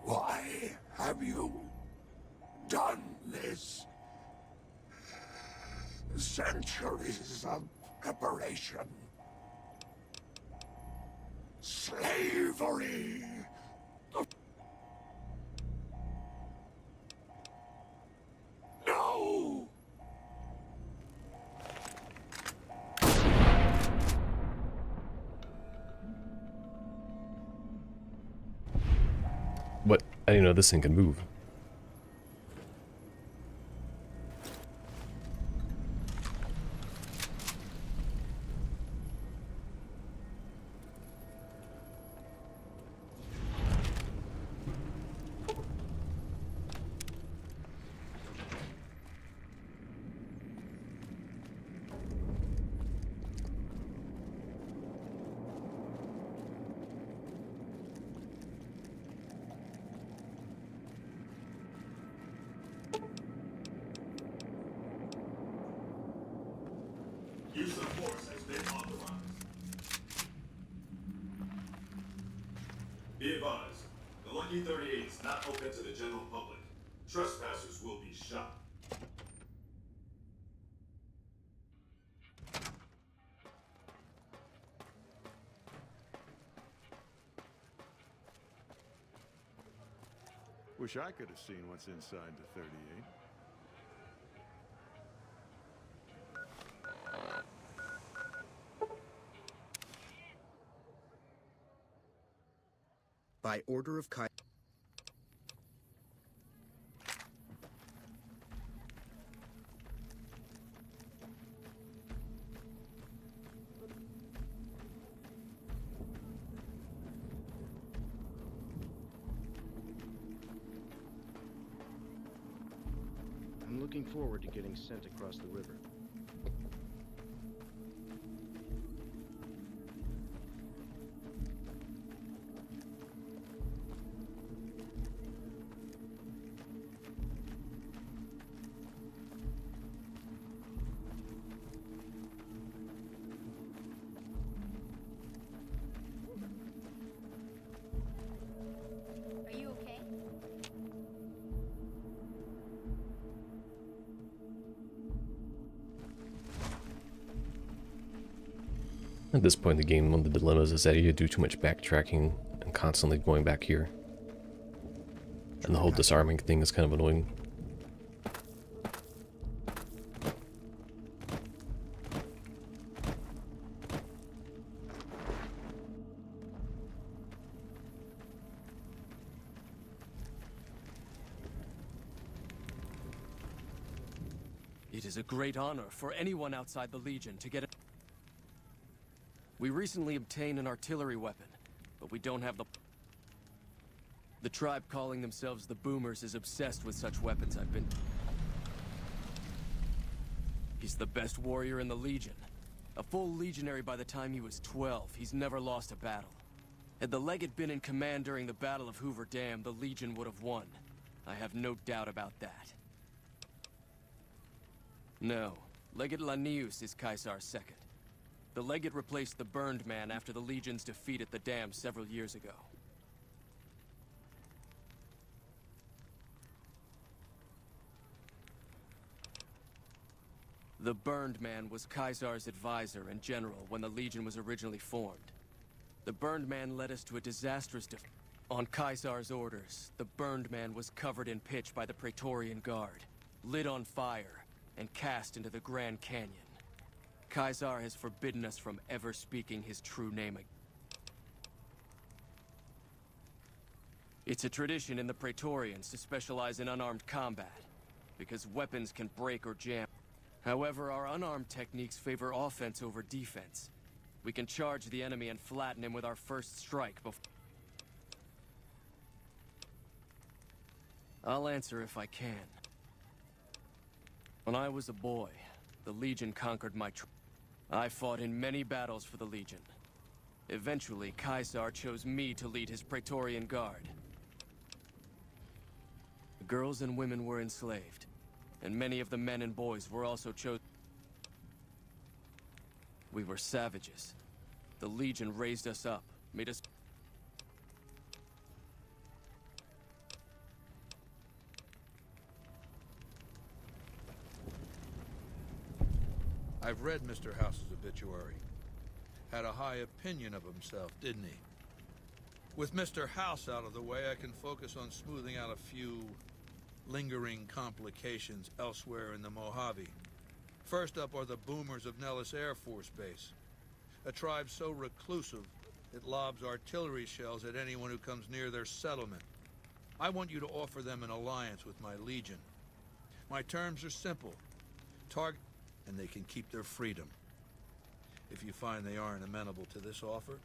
Why have you done this? Centuries of preparation. Slavery. No! What? I didn't know this thing could move. Use of force has been authorized. Be advised, the Lucky 38 is not open to the general public. Trespassers will be shot. Wish I could have seen what's inside the 38. By order of Kai. I'm looking forward to getting sent across the river. Are you okay? At this point in the game, one of the dilemmas is that you do too much backtracking and constantly going back here. And the whole disarming thing is kind of annoying. It is a great honor for anyone outside the Legion to get it. We recently obtained an artillery weapon, but we don't have the... The tribe calling themselves the Boomers is obsessed with such weapons. I've been... He's the best warrior in the Legion. A full legionary by the time he was 12, he's never lost a battle. Had the Legate been in command during the Battle of Hoover Dam, the Legion would have won. I have no doubt about that. No, Legate Lanius is Caesar's second. The Legate replaced the Burned Man after the Legion's defeat at the Dam several years ago. The Burned Man was Caesar's advisor and general when the Legion was originally formed. The Burned Man led us to a disastrous defeat. On Caesar's orders, the Burned Man was covered in pitch by the Praetorian Guard, lit on fire, and cast into the Grand Canyon. Caesar has forbidden us from ever speaking his true name again. It's a tradition in the Praetorians to specialize in unarmed combat, because weapons can break or jam. However, our unarmed techniques favor offense over defense. We can charge the enemy and flatten him with our first strike before... I'll answer if I can. When I was a boy, the Legion conquered my I fought in many battles for the Legion. Eventually, Caesar chose me to lead his Praetorian Guard. The girls and women were enslaved, and many of the men and boys were also chosen. We were savages. The Legion raised us up, made us... I've read Mr. House's obituary. Had a high opinion of himself, didn't he? With Mr. House out of the way, I can focus on smoothing out a few lingering complications elsewhere in the Mojave. First up are the boomers of Nellis Air Force Base. A tribe so reclusive, it lobs artillery shells at anyone who comes near their settlement. I want you to offer them an alliance with my Legion. My terms are simple. Target... and they can keep their freedom. If you find they aren't amenable to this offer...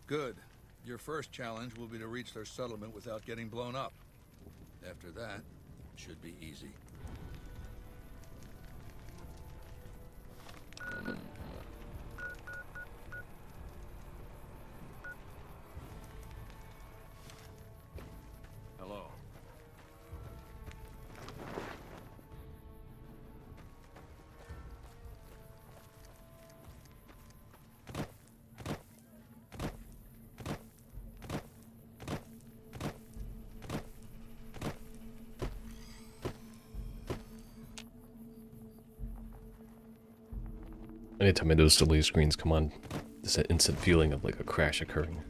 Good. Your first challenge will be to reach their settlement without getting blown up. After that, it should be easy. Hello. Anytime those delay screens come on, there's that instant feeling of like a crash occurring.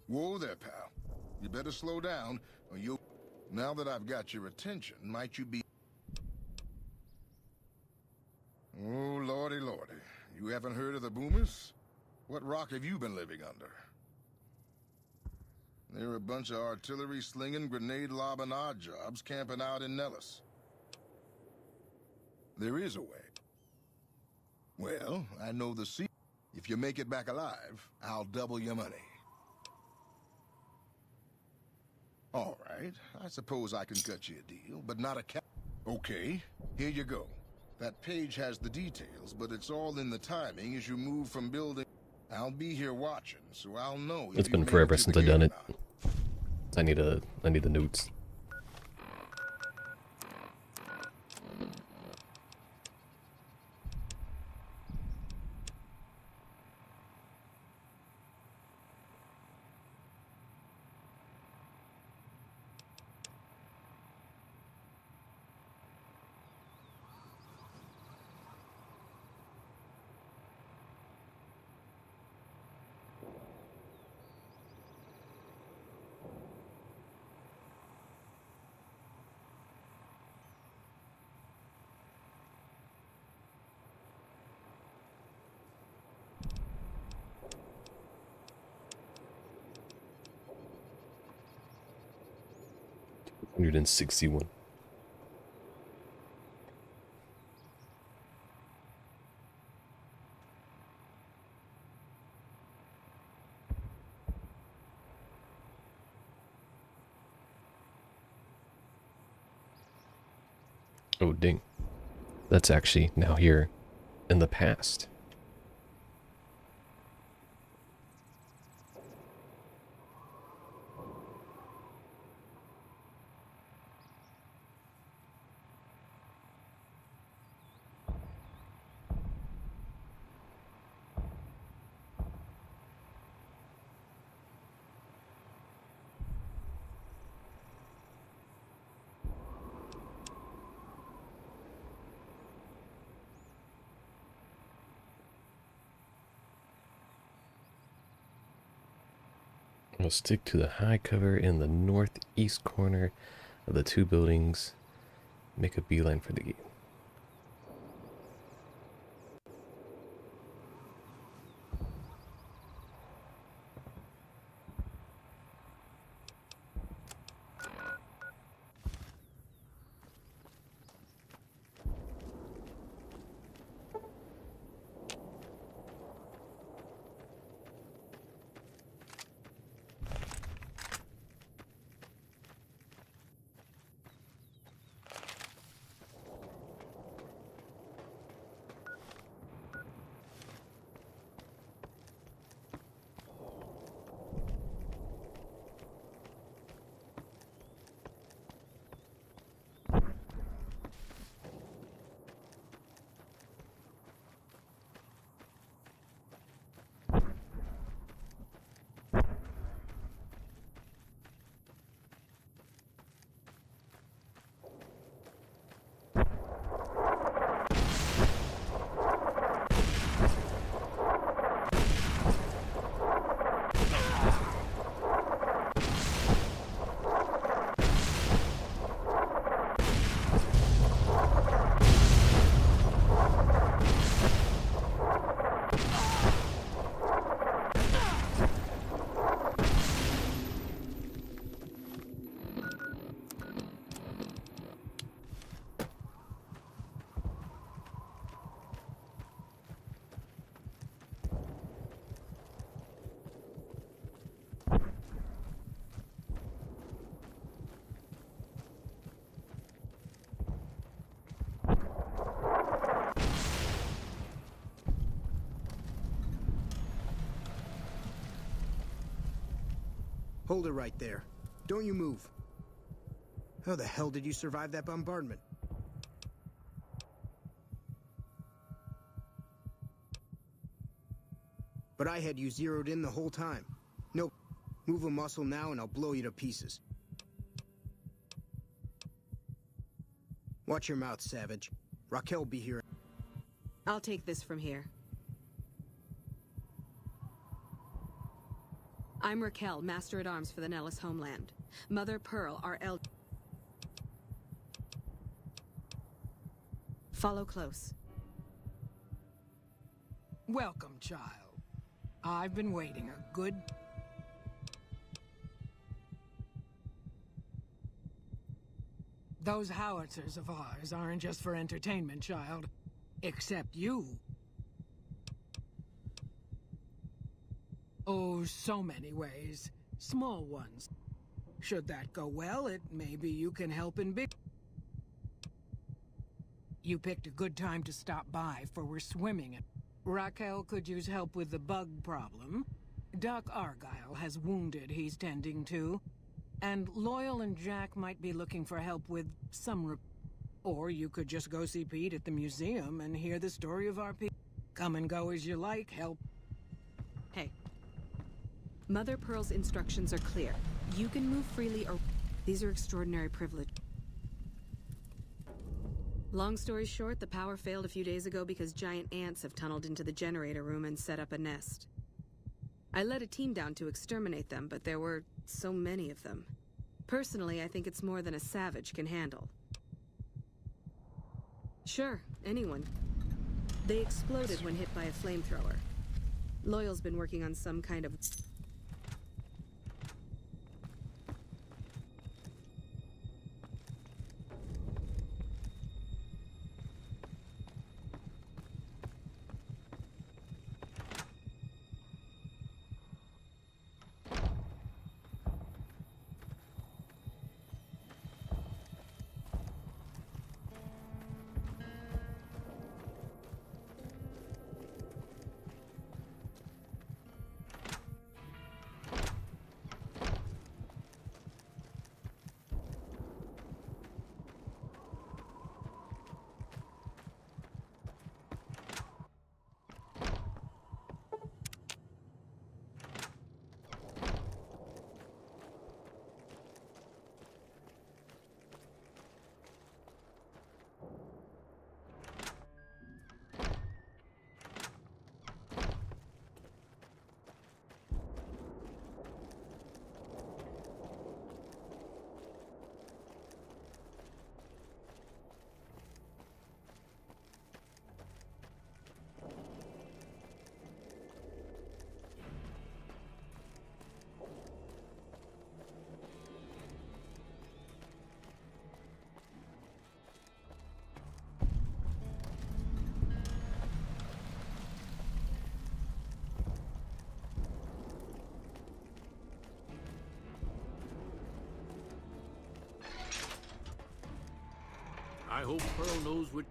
Whoa there, pal. You better slow down, or you'll... Now that I've got your attention, might you be... Oh, lordy, lordy. You haven't heard of the boomers? What rock have you been living under? They're a bunch of artillery-slinging, grenade-lobbing odd jobs camping out in Nellis. There is a way. Well, I know the secret. If you make it back alive, I'll double your money. All right, I suppose I can cut you a deal, but not a cap. Okay, here you go. That page has the details, but it's all in the timing as you move from building. I'll be here watching, so I'll know. It's been forever since I've done it. I need the notes. 161. Oh, ding. That's actually now here in the past. We'll stick to the high cover in the northeast corner of the two buildings. Make a beeline for the gate. Hold it right there. Don't you move. How the hell did you survive that bombardment? But I had you zeroed in the whole time. Nope. Move a muscle now and I'll blow you to pieces. Watch your mouth, Savage. Raquel be here. I'll take this from here. I'm Raquel, Master-at-Arms for the Nellis homeland. Mother Pearl, our elder. Follow close. Welcome, child. I've been waiting a good... Those howitzers of ours aren't just for entertainment, child. Except you. Oh, so many ways. Small ones. Should that go well, maybe you can help in big... You picked a good time to stop by, for we're swimming it. Raquel could use help with the bug problem. Doc Argyle has wounded he's tending to. And Loyal and Jack might be looking for help with some or you could just go see Pete at the museum and hear the story of our people. Come and go as you like, help. Hey. Mother Pearl's instructions are clear. You can move freely or... These are extraordinary privilege. Long story short, the power failed a few days ago because giant ants have tunneled into the generator room and set up a nest. I led a team down to exterminate them, but there were so many of them. Personally, I think it's more than a savage can handle. Sure, anyone. They exploded when hit by a flamethrower. Loyal's been working on some kind of... I hope Pearl knows what...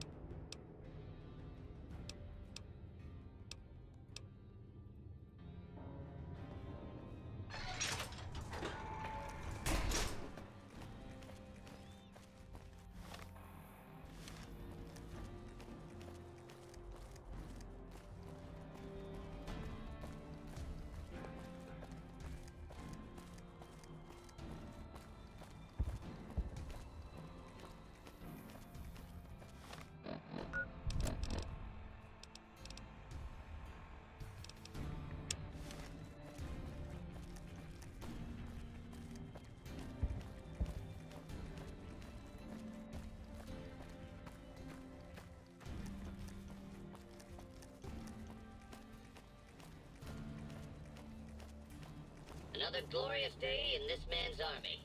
Another glorious day in this man's army.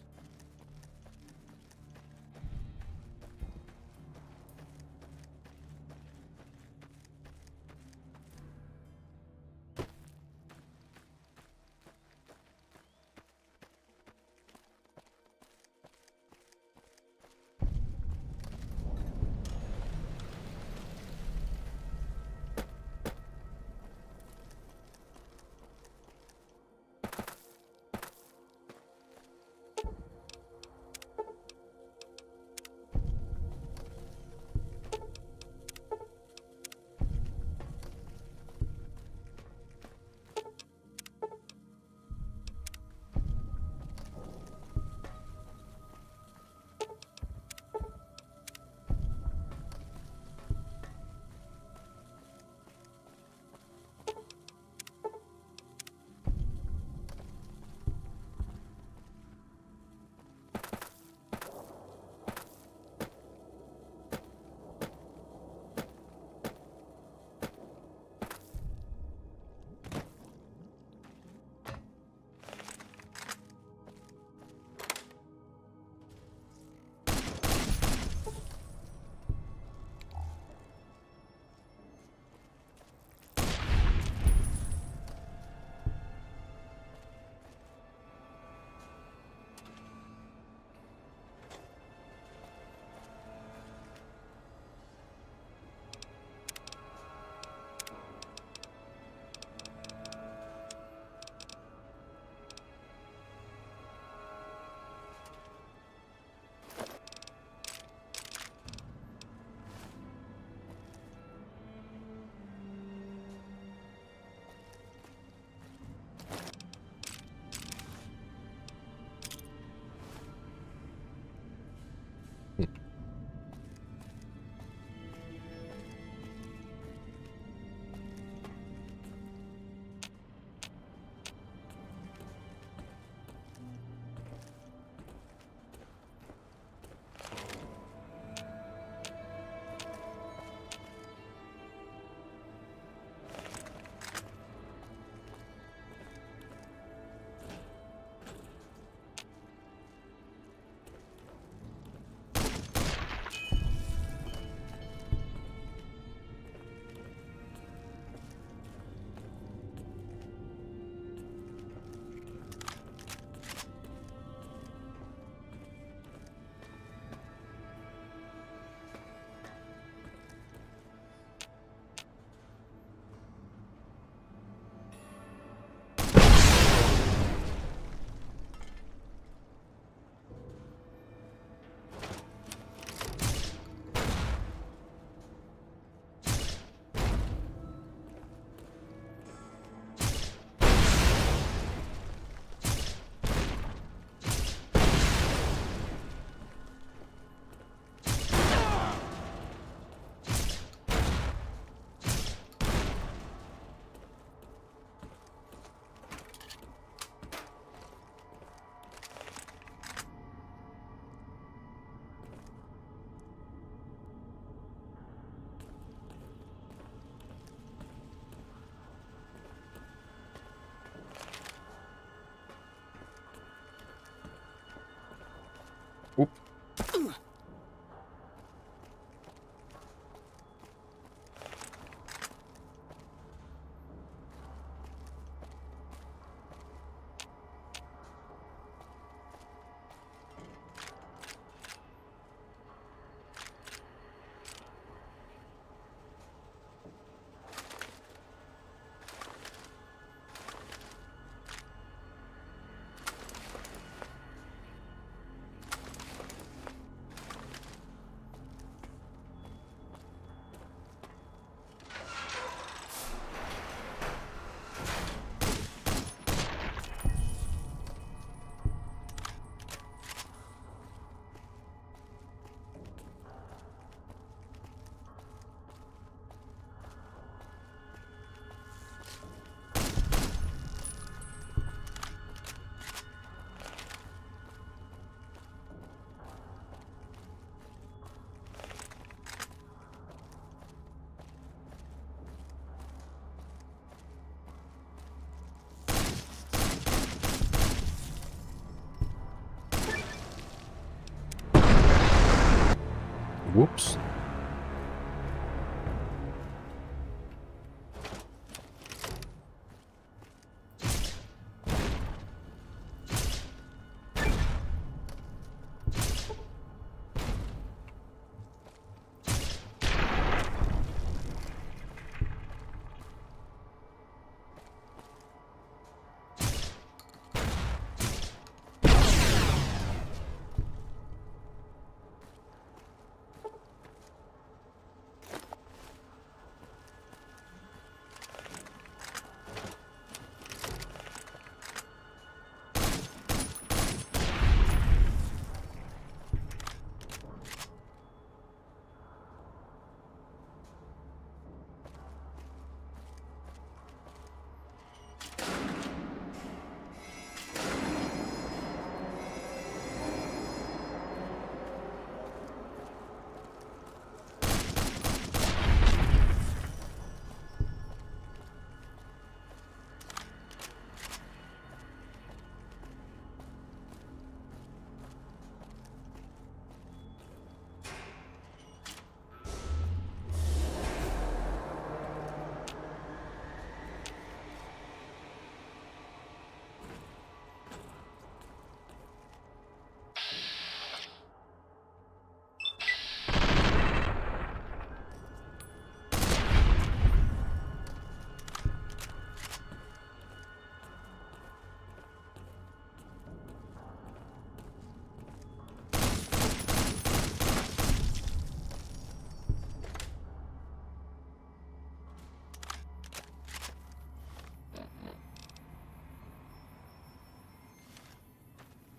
Whoops.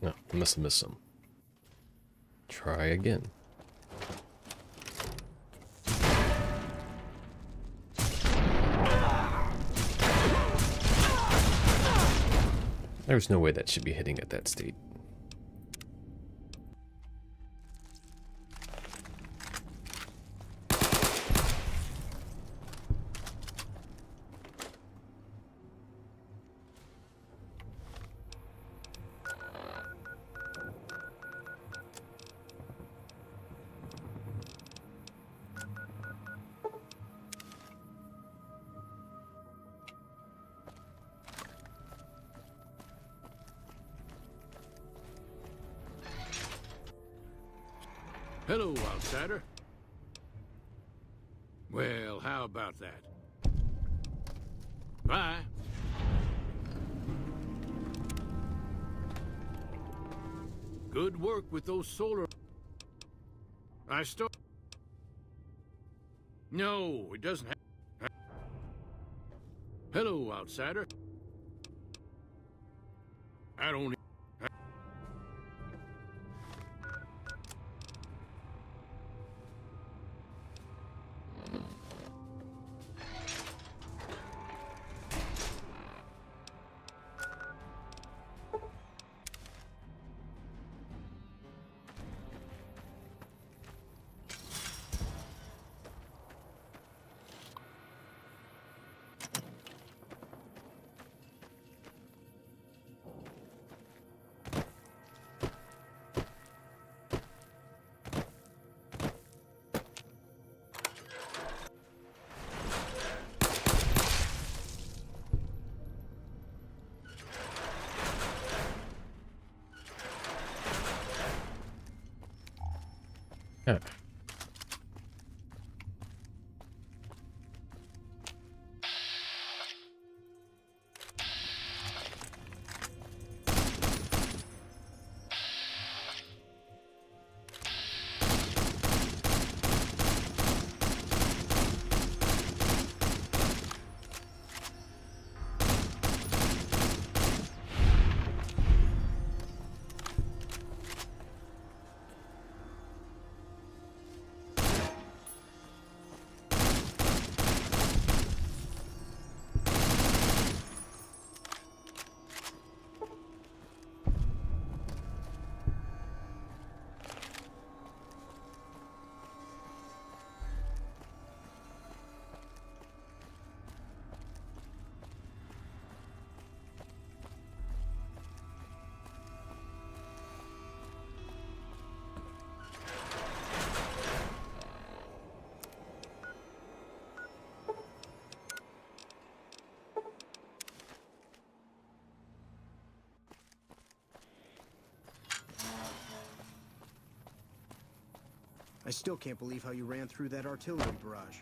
No, I must have missed some. Try again. There's no way that should be hitting at that state. Hello, outsider. Well, how about that? Bye. Good work with those solar... No, it doesn't have... Hello, outsider. I don't... Yeah. I still can't believe how you ran through that artillery barrage.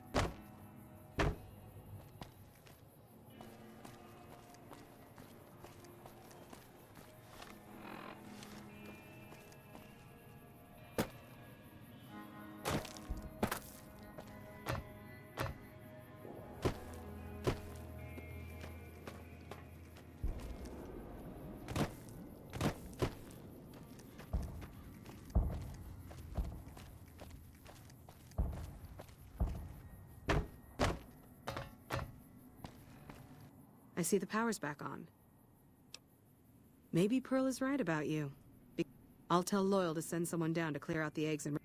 I see the power's back on. Maybe Pearl is right about you. I'll tell Loyal to send someone down to clear out the eggs and...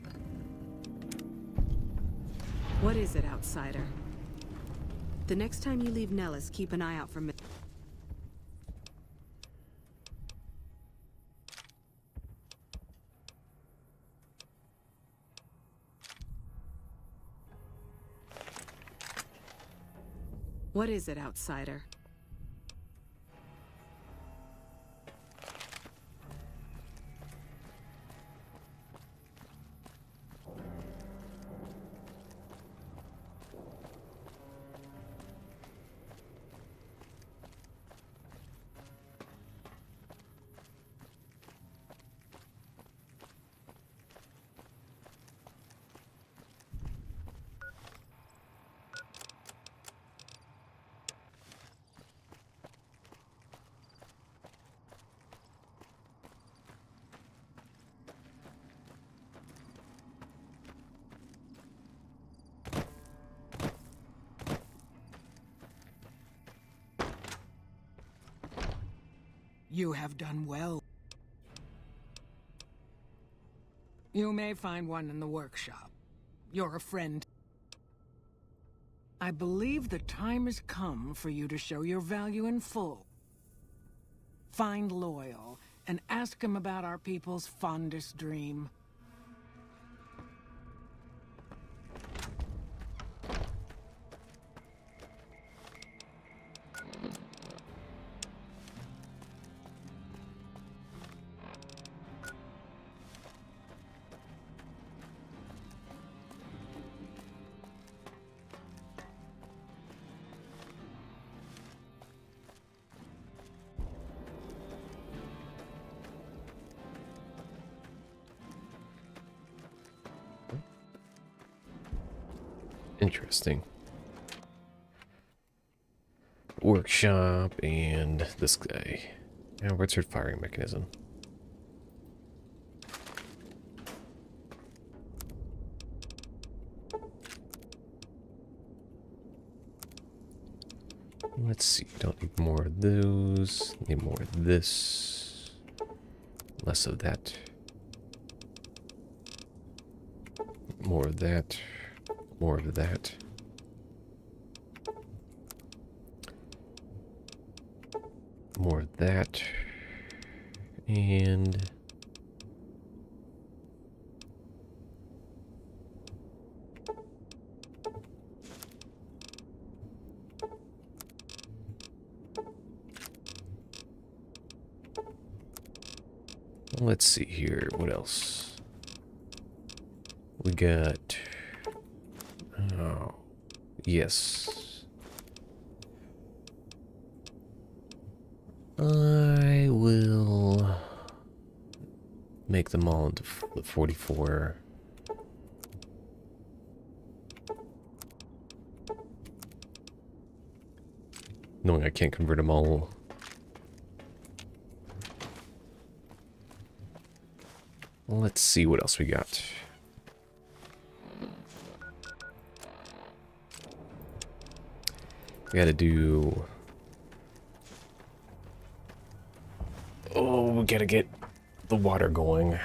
What is it, outsider? The next time you leave Nellis, keep an eye out for me. What is it, outsider? You have done well. You may find one in the workshop. You're a friend. I believe the time has come for you to show your value in full. Find Loyal and ask him about our people's fondest dream. Interesting. Workshop and this guy. Now, what's her firing mechanism? Let's see. Don't need more of those. Need more of this. Less of that. More of that. More of that. More of that. And let's see here. What else? We got... Oh, yes. I will make them all into 44. Knowing I can't convert them all. Let's see what else we got. We gotta do... Oh, we gotta get the water going.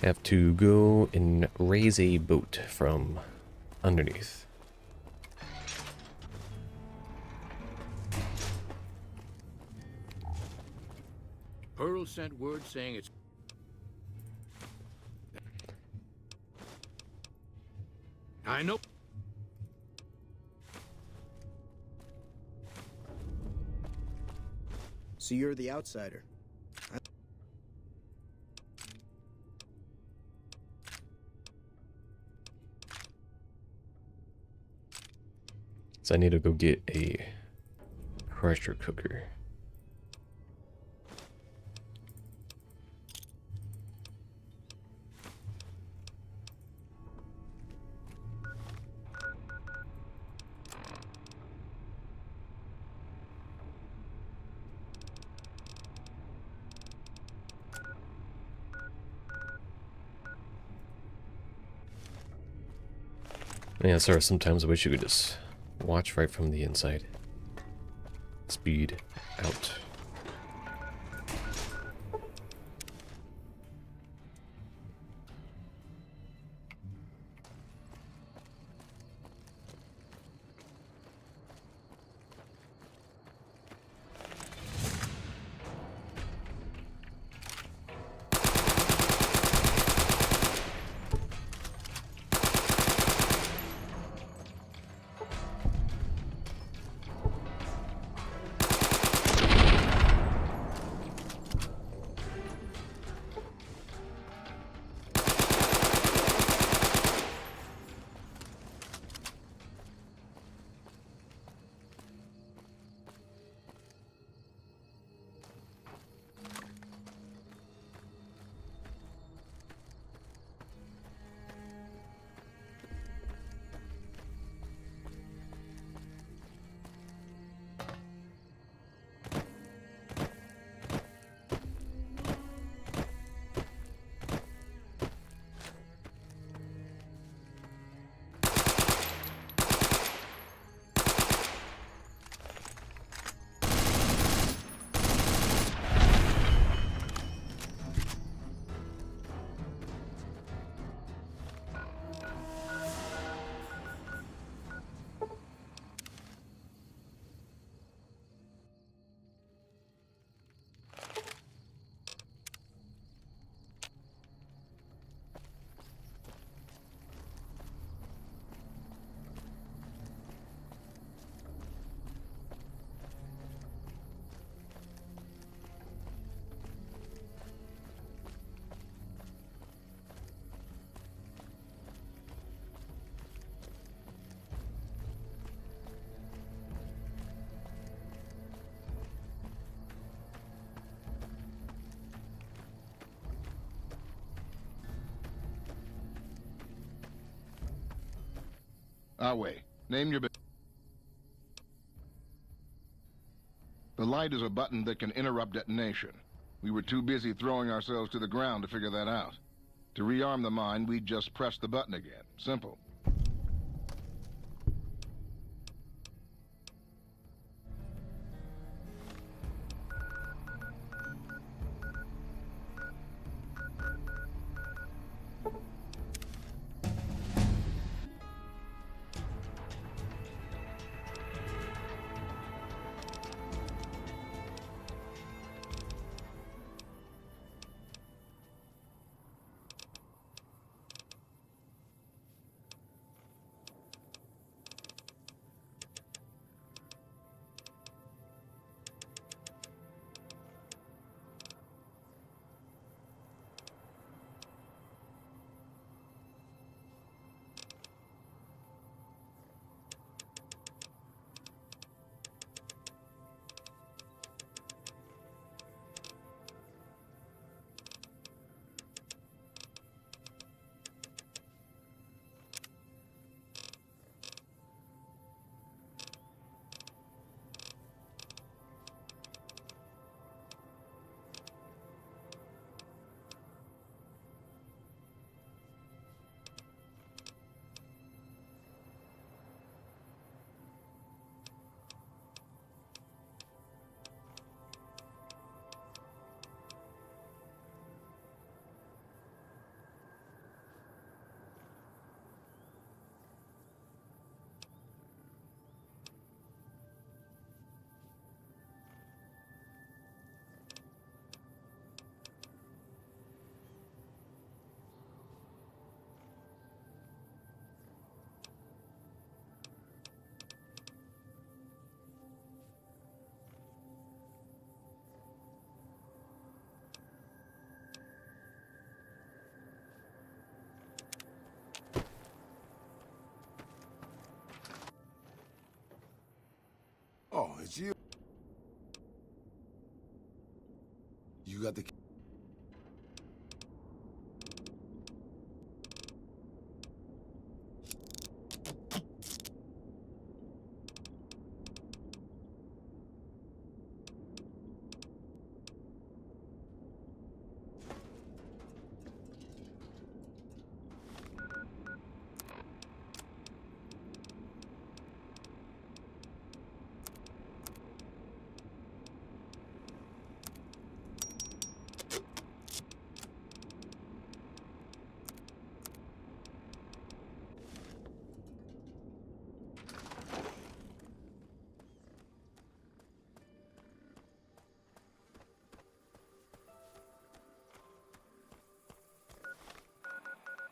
Have to go and raise a boat from underneath. Pearl sent word saying it's... I know. So you're the outsider. So I need to go get a pressure cooker. Yeah, sorry, sometimes I wish you could just watch right from the inside. Speed out. Wait. Name your... The light is a button that can interrupt detonation. We were too busy throwing ourselves to the ground to figure that out. To rearm the mine, we'd just press the button again. Simple. you got the...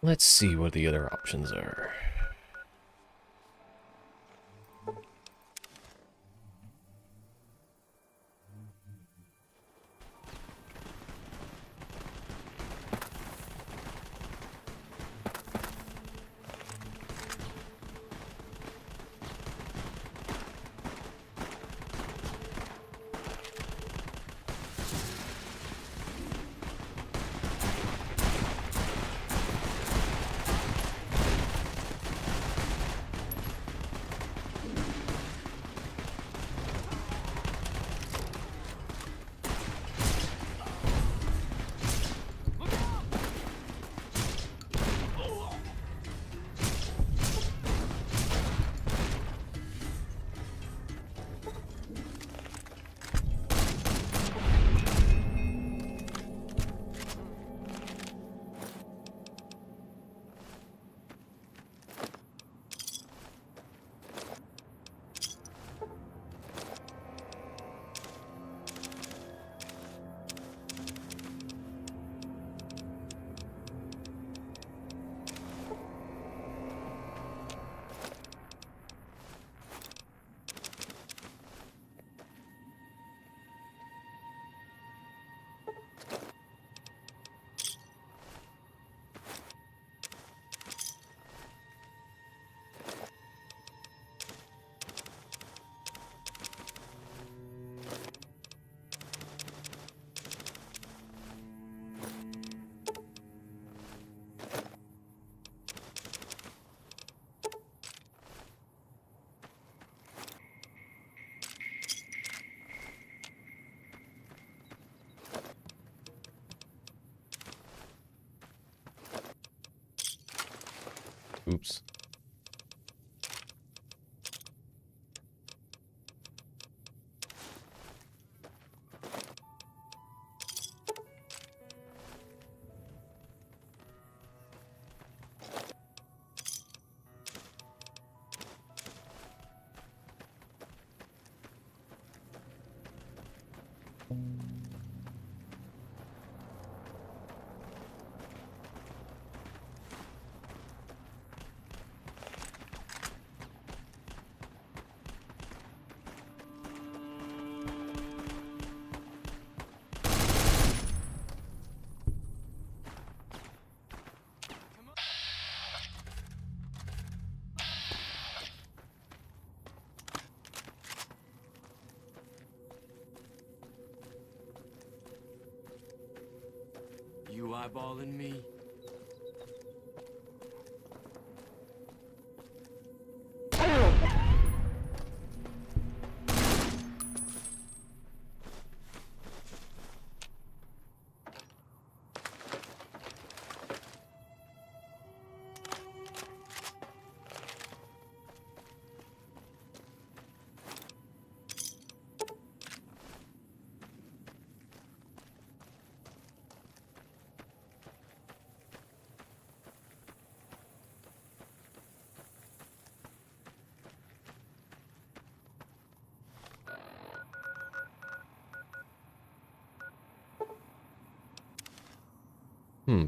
Let's see what the other options are. Oops. You eyeballing me?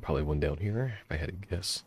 Probably one down here, if I had to guess.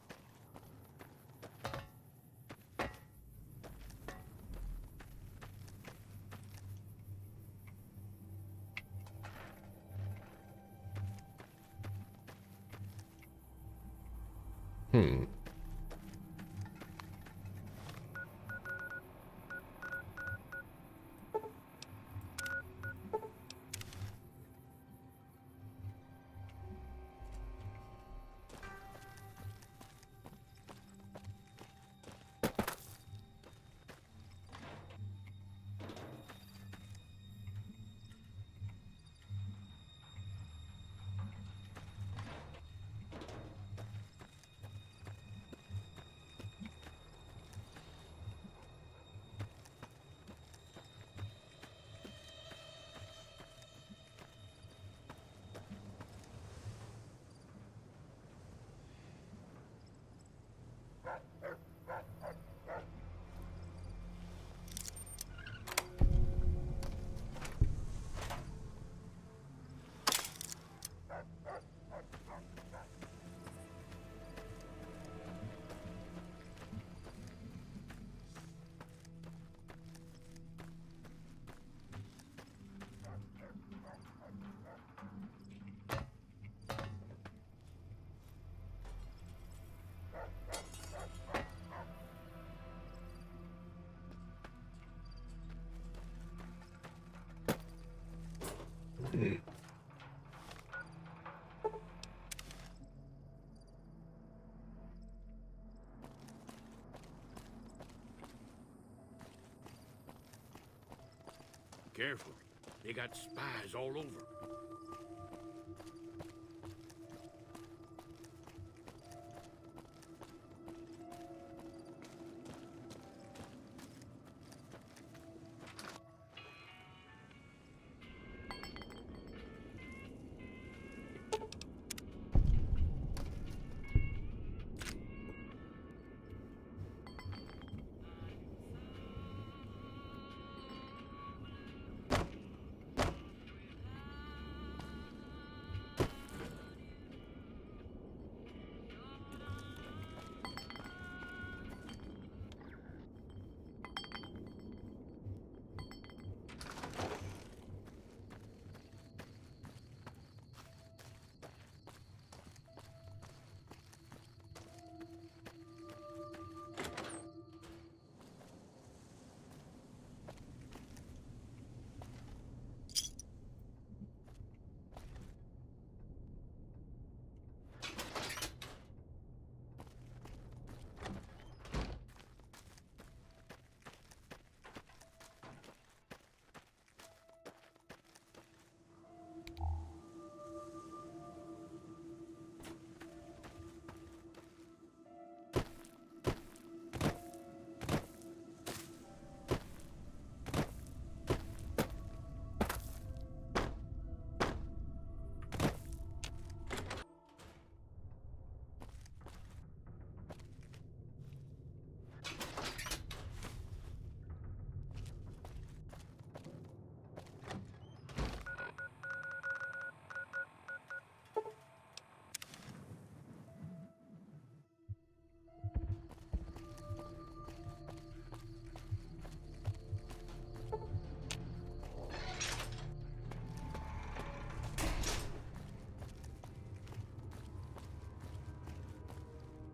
Careful. They got spies all over.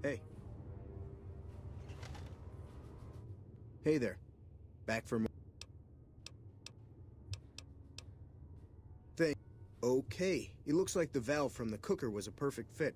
Hey. Hey there. Back for more thing. Okay. It looks like the valve from the cooker was a perfect fit.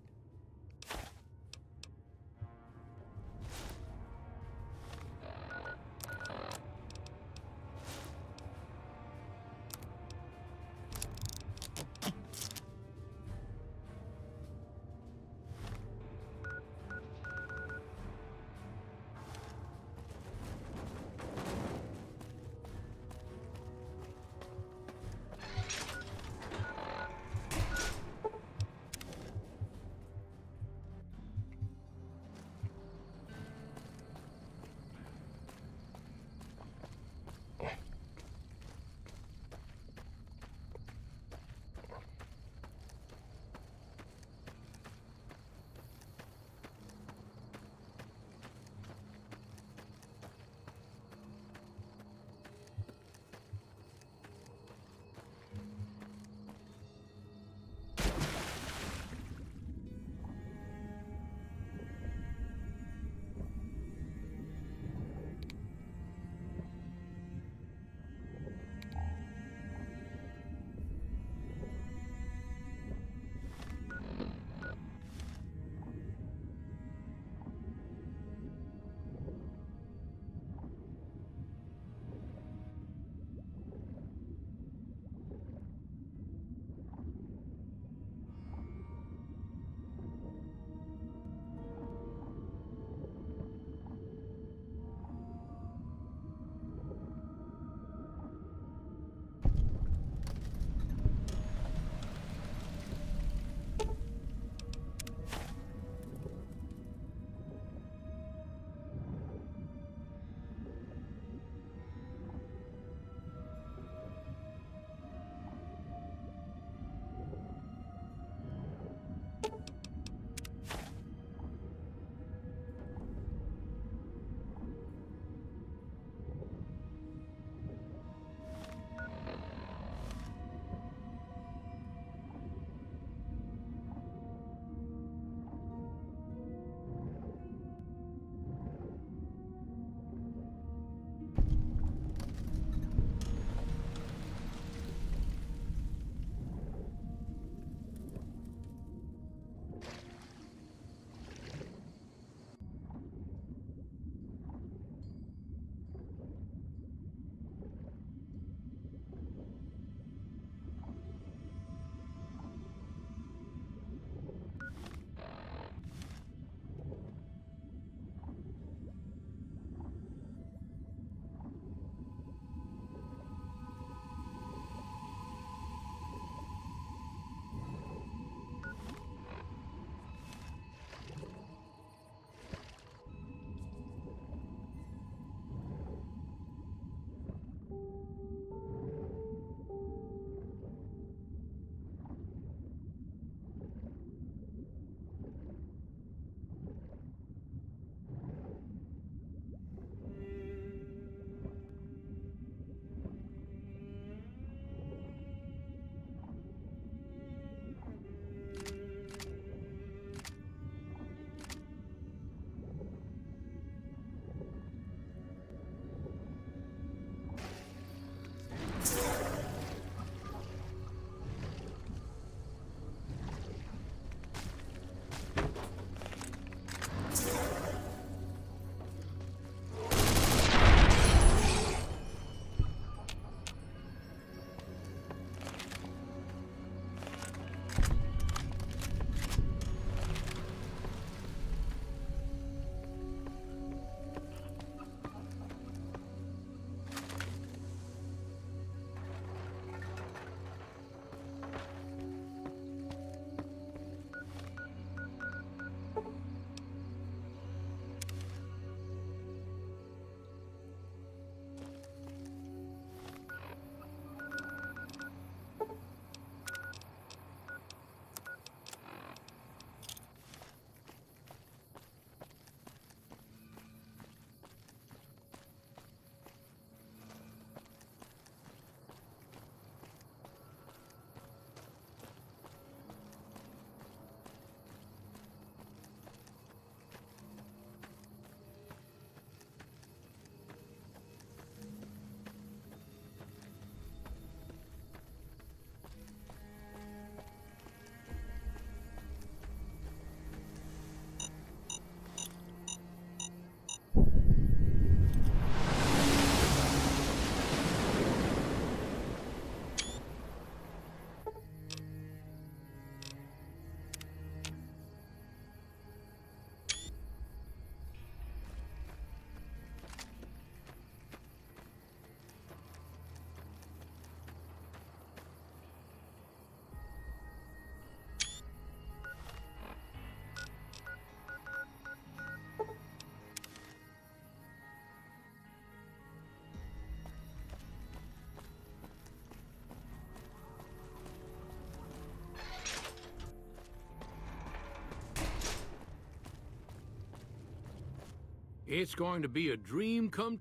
It's going to be a dream come...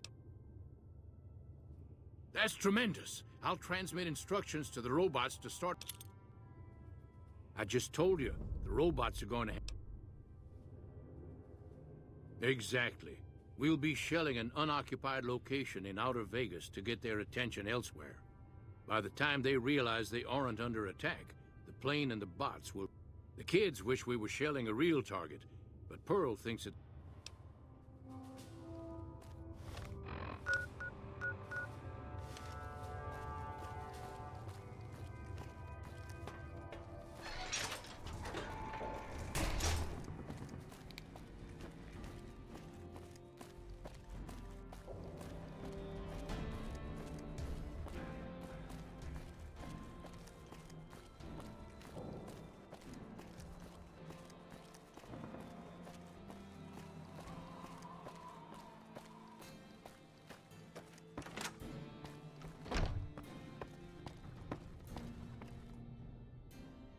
That's tremendous. I'll transmit instructions to the robots to start... I just told you, the robots are going to... Exactly. We'll be shelling an unoccupied location in outer Vegas to get their attention elsewhere. By the time they realize they aren't under attack, the plane and the bots will... The kids wish we were shelling a real target, but Pearl thinks it...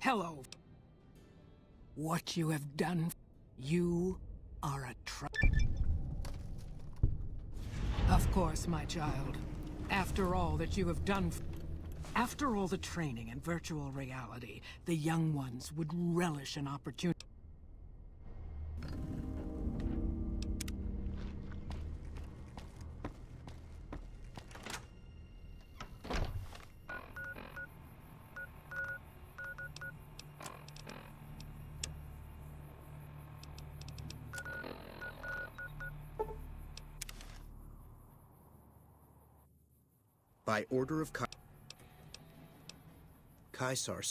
Hello. What you have done, you are a Of course, my child. After all that you have done, after all the training in virtual reality, the young ones would relish an opportunity. By order of Caesar.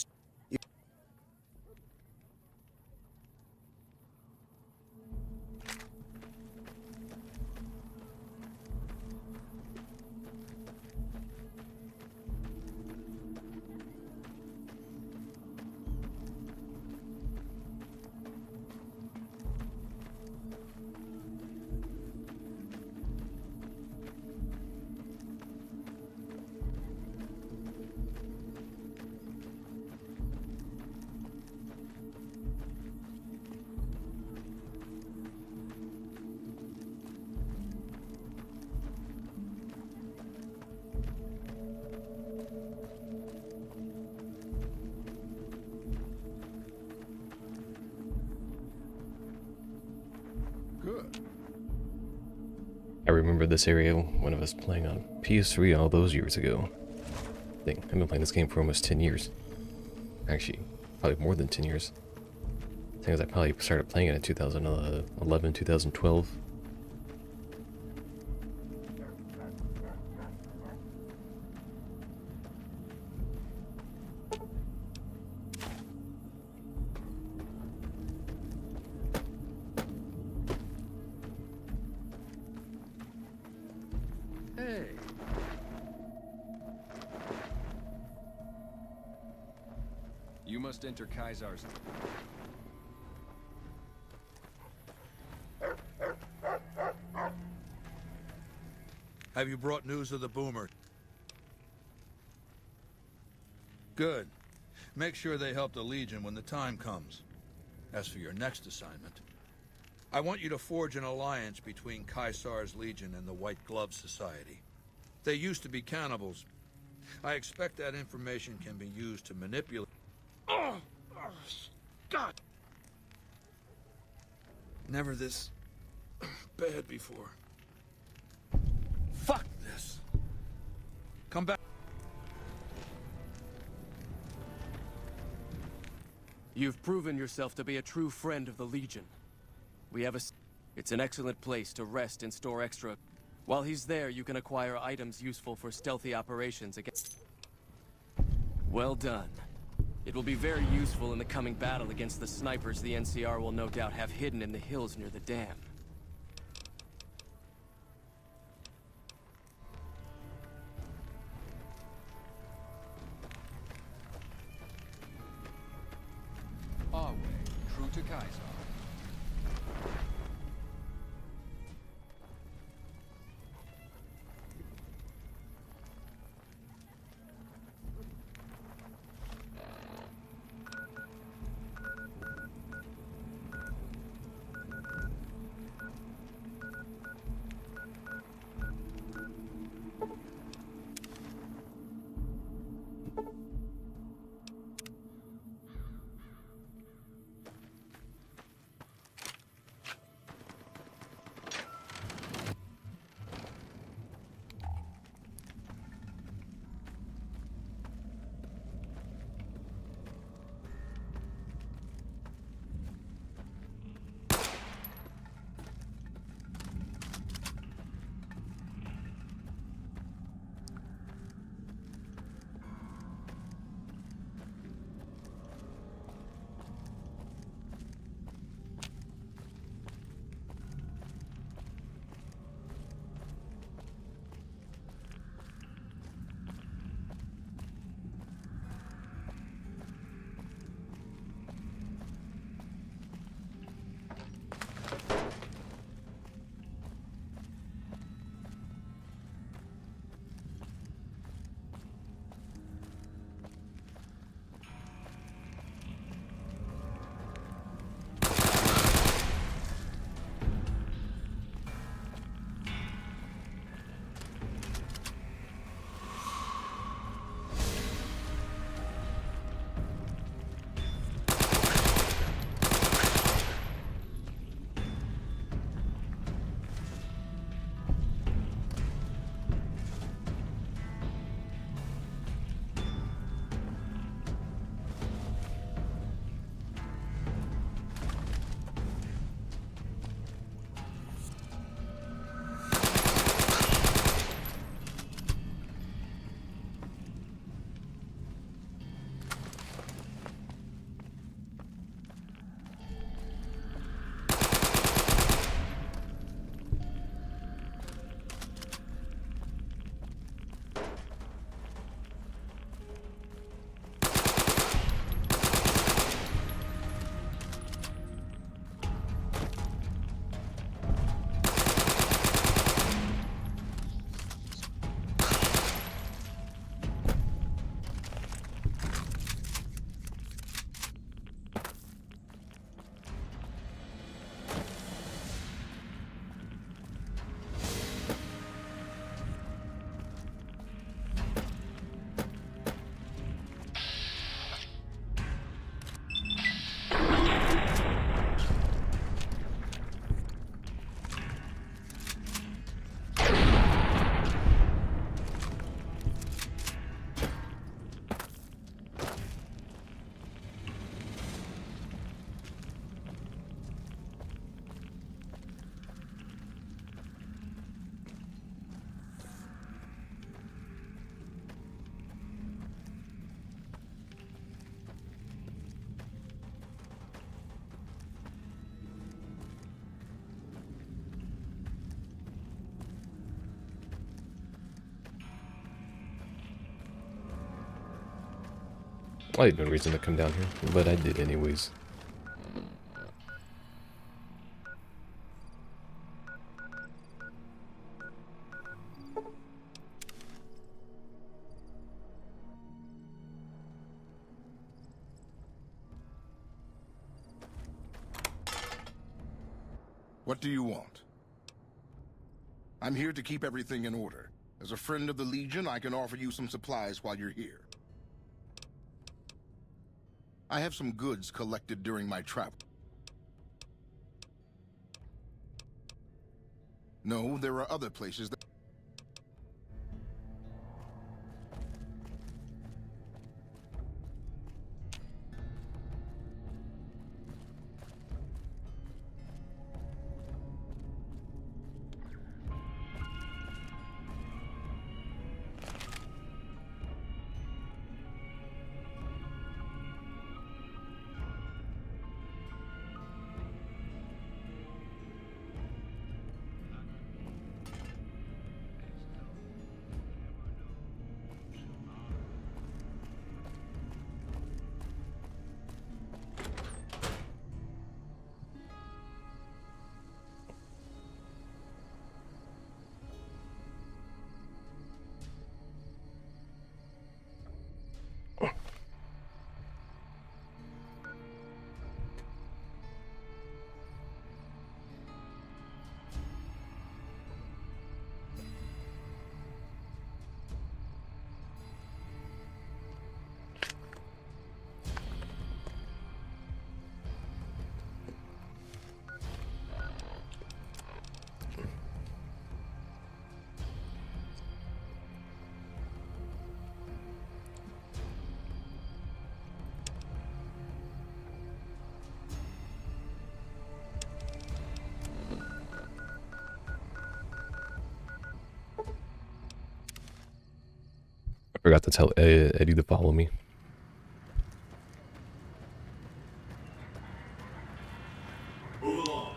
I remember this area when I was playing on PS3 all those years ago. I think I've been playing this game for almost 10 years. Actually, probably more than 10 years. I think I probably started playing it in 2011, 2012. Hey. You must enter Caesar's... Have you brought news of the boomer? Good. Make sure they help the Legion when the time comes. As for your next assignment, I want you to forge an alliance between Caesar's Legion and the White Glove Society. They used to be cannibals. I expect that information can be used to manipulate... God! Never this bad before. Fuck this. Come back. You've proven yourself to be a true friend of the Legion. We have a... It's an excellent place to rest and store extra. While he's there, you can acquire items useful for stealthy operations against... Well done. It will be very useful in the coming battle against the snipers the NCR will no doubt have hidden in the hills near the dam. Our way, true to Caesar. I had no reason to come down here, but I did anyways. What do you want? I'm here to keep everything in order. As a friend of the Legion, I can offer you some supplies while you're here. I have some goods collected during my travel. No, there are other places that... I forgot to tell Eddie to follow me. Move along.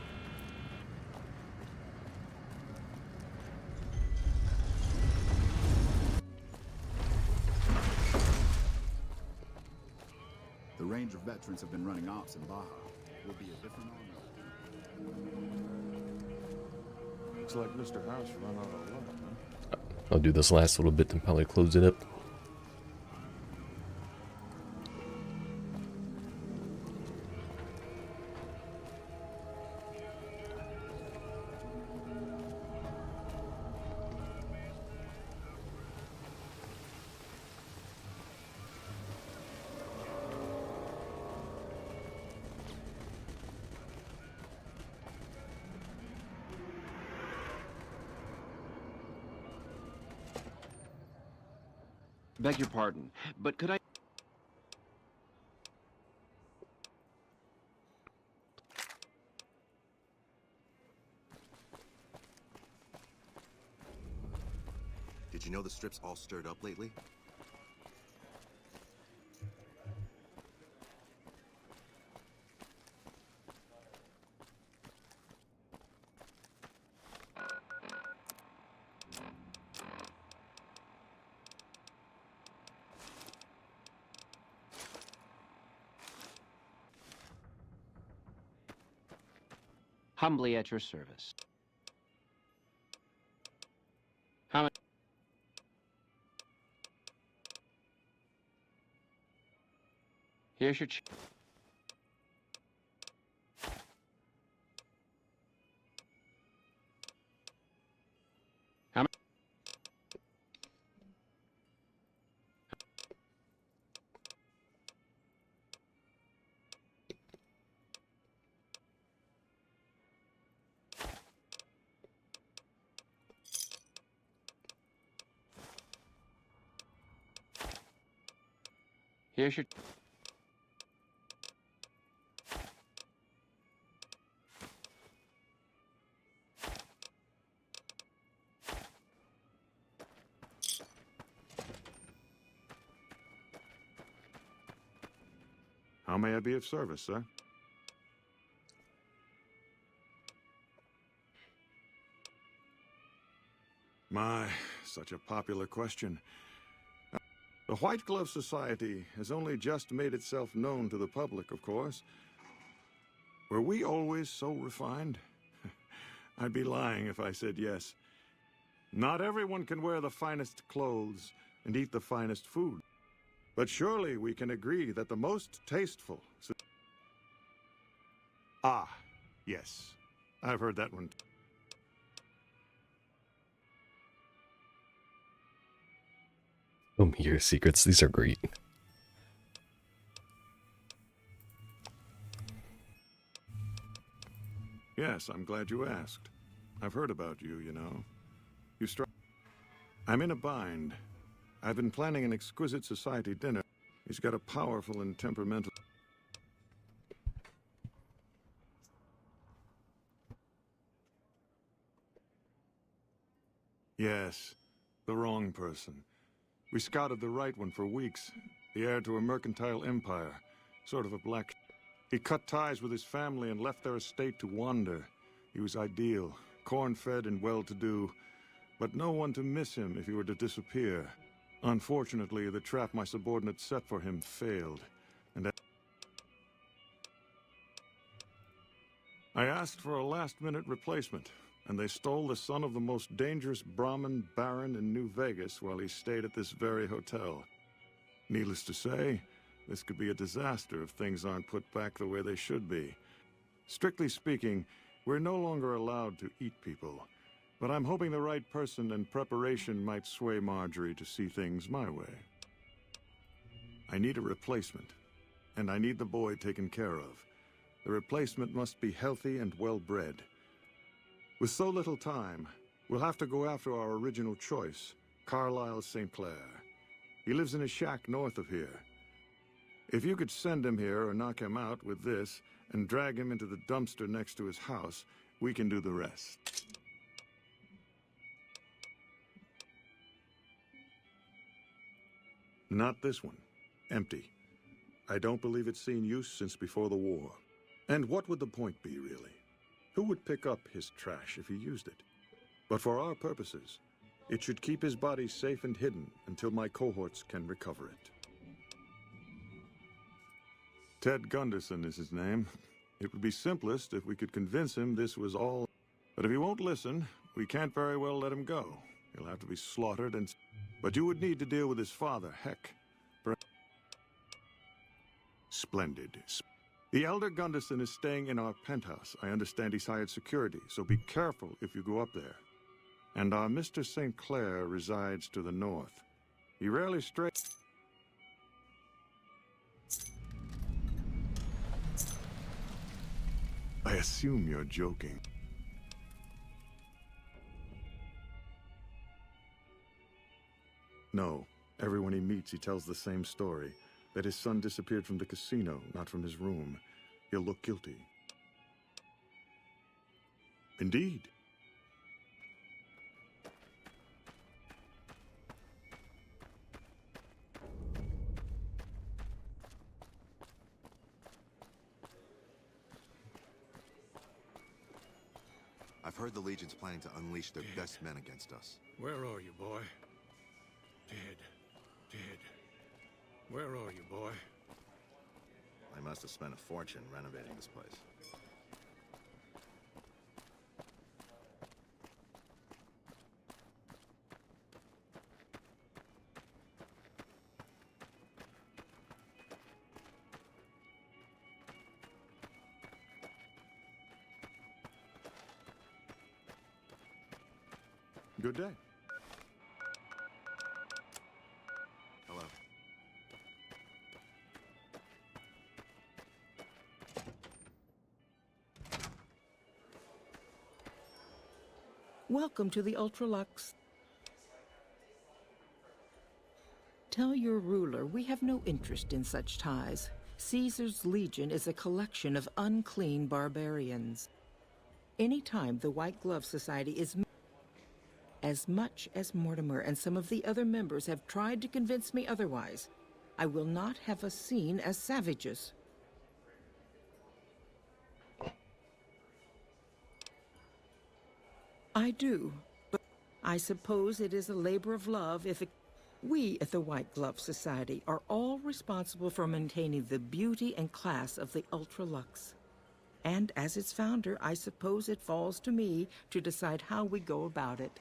The Ranger veterans have been running ops in Baja. Will be a different army. Looks like Mr. House run out of luck, huh? I'll do this last little bit and probably close it up. Beg your pardon, but could I... Did you know the strip's all stirred up lately? Humbly at your service. How much? Here's your... How much? Here's your... How may I be of service, sir? My, such a popular question. The White Glove Society has only just made itself known to the public, of course. Were we always so refined? I'd be lying if I said yes. Not everyone can wear the finest clothes and eat the finest food. But surely we can agree that the most tasteful... Ah, yes. I've heard that one. Oh, your secrets. These are great. Yes, I'm glad you asked. I've heard about you, you know. You struck... I'm in a bind. I've been planning an exquisite society dinner. He's got a powerful and temperamental... Yes, the wrong person. We scouted the right one for weeks. The heir to a mercantile empire. Sort of a black... He cut ties with his family and left their estate to wander. He was ideal, corn-fed and well-to-do, but no one to miss him if he were to disappear. Unfortunately, the trap my subordinate set for him failed, and I asked for a last-minute replacement, and they stole the son of the most dangerous Brahmin baron in New Vegas while he stayed at this very hotel. Needless to say, this could be a disaster if things aren't put back the way they should be. Strictly speaking, we're no longer allowed to eat people, but I'm hoping the right person and preparation might sway Marjorie to see things my way. I need a replacement, and I need the boy taken care of. The replacement must be healthy and well-bred. With so little time, we'll have to go after our original choice, Carlisle St. Clair. He lives in a shack north of here. If you could send him here or knock him out with this and drag him into the dumpster next to his house, we can do the rest. Not this one. Empty. I don't believe it's seen use since before the war. And what would the point be, really? Who would pick up his trash if he used it? But for our purposes, it should keep his body safe and hidden until my cohorts can recover it. Ted Gunderson is his name. It would be simplest if we could convince him this was all... But if he won't listen, we can't very well let him go. He'll have to be slaughtered and... But you would need to deal with his father, Heck. Splendid. The elder Gunderson is staying in our penthouse. I understand he's hired security, so be careful if you go up there. And our Mr. St. Clair resides to the north. He rarely strays... I assume you're joking. No. Everyone he meets, he tells the same story. That his son disappeared from the casino, not from his room. He'll look guilty. Indeed. I've heard the Legion's planning to unleash their best men against us. Where are you, boy? Dead. Where are you, boy? I must have spent a fortune renovating this place. Good day. Hello. Welcome to the Ultralux. Tell your ruler we have no interest in such ties. Caesar's Legion is a collection of unclean barbarians. Anytime the White Glove Society is... As much as Mortimer and some of the other members have tried to convince me otherwise, I will not have us seen as savages. I do, but I suppose it is a labor of love if it... We at the White Glove Society are all responsible for maintaining the beauty and class of the Ultralux. And as its founder, I suppose it falls to me to decide how we go about it.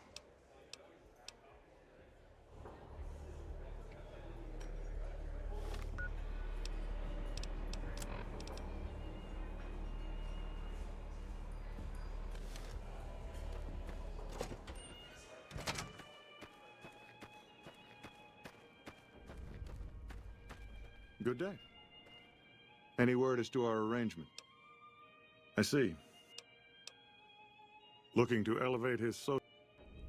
Good day. Any word as to our arrangement? I see. Looking to elevate his social...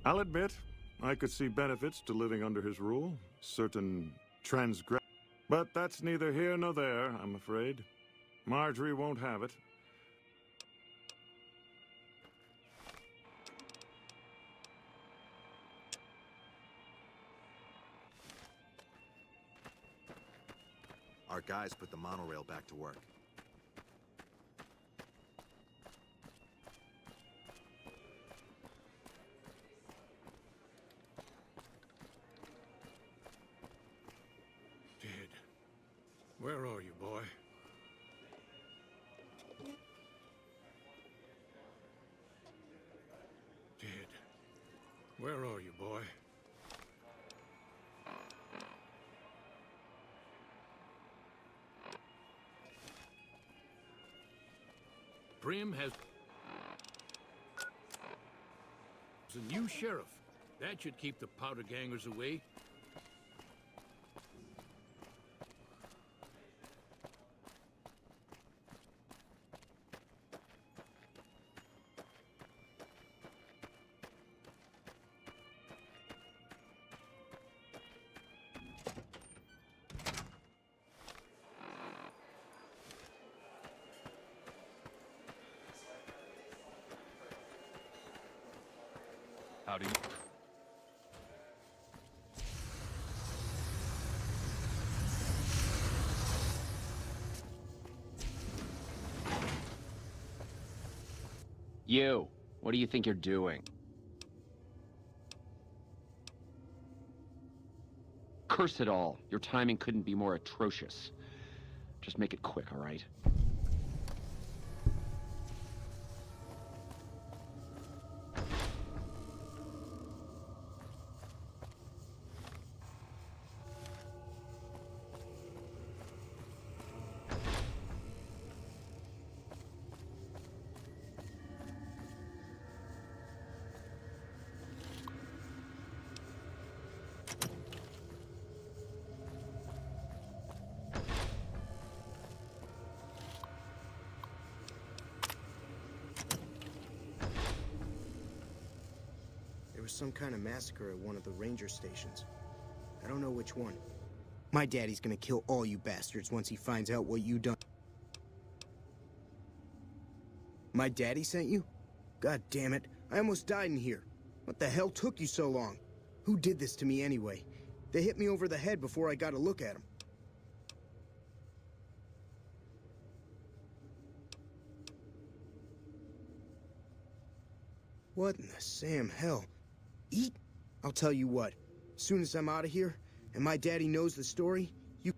I'll admit, I could see benefits to living under his rule, certain transgress... But that's neither here nor there, I'm afraid. Marjorie won't have it. Our guys put the monorail back to work. Dead. Where are you, boy? Dead. Where are you, boy? Brim has a new sheriff. That should keep the powder gangers away. Howdy. You, what do you think you're doing? Curse it all. Your timing couldn't be more atrocious. Just make it quick, all right? There was some kind of massacre at one of the ranger stations. I don't know which one. My daddy's gonna kill all you bastards once he finds out what you done. My daddy sent you? God damn it, I almost died in here. What the hell took you so long? Who did this to me anyway? They hit me over the head before I got a look at them. What in the Sam hell? Eat? I'll tell you what. As soon as I'm out of here, and my daddy knows the story, you...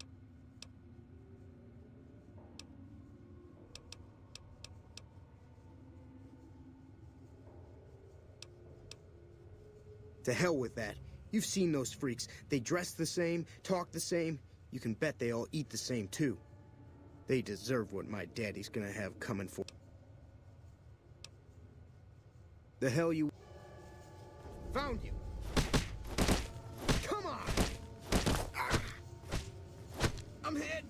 To hell with that. You've seen those freaks. They dress the same, talk the same. You can bet they all eat the same, too. They deserve what my daddy's gonna have coming for. The hell you... Found you! Come on! Ah. I'm hit!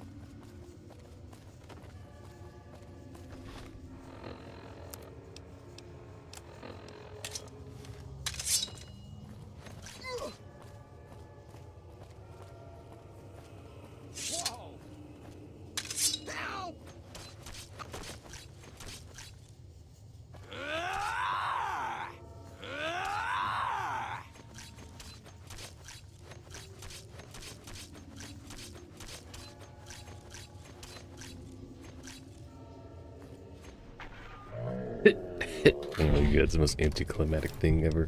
Whoa! Help! Oh my god, it's the most anticlimactic thing ever.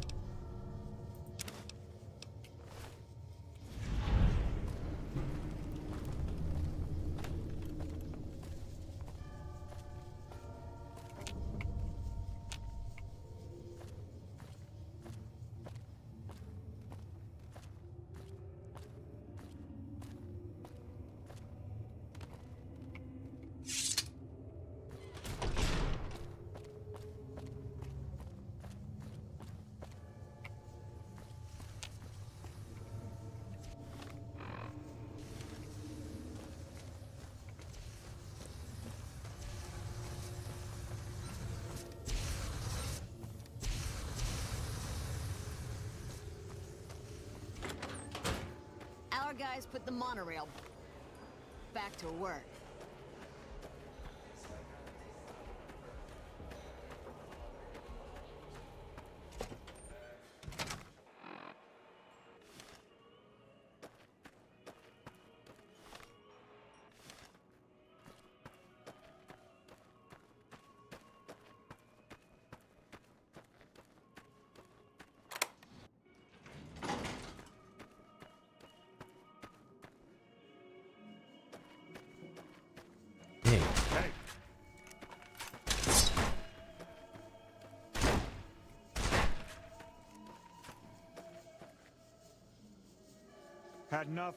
guys put the monorail back to work. Had enough?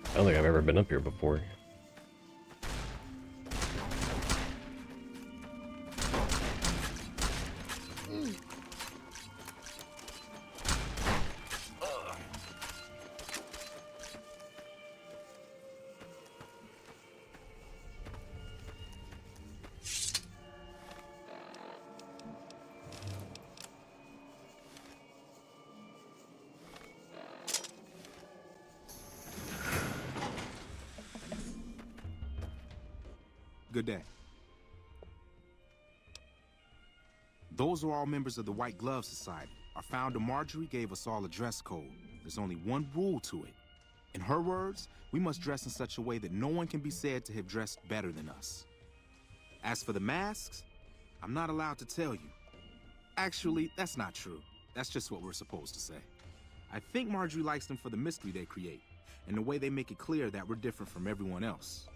I don't think I've ever been up here before. Good day. Those are all members of the White Glove Society. Our founder Marjorie gave us all a dress code. There's only one rule to it. In her words, we must dress in such a way that no one can be said to have dressed better than us. As for the masks, I'm not allowed to tell you. Actually, that's not true. That's just what we're supposed to say. I think Marjorie likes them for the mystery they create, and the way they make it clear that we're different from everyone else.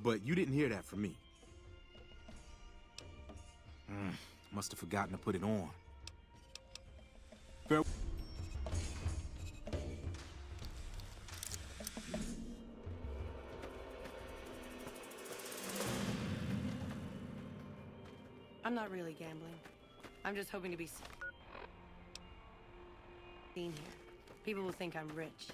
But you didn't hear that from me. Must have forgotten to put it on. I'm not really gambling. I'm just hoping to be seen here. People will think I'm rich.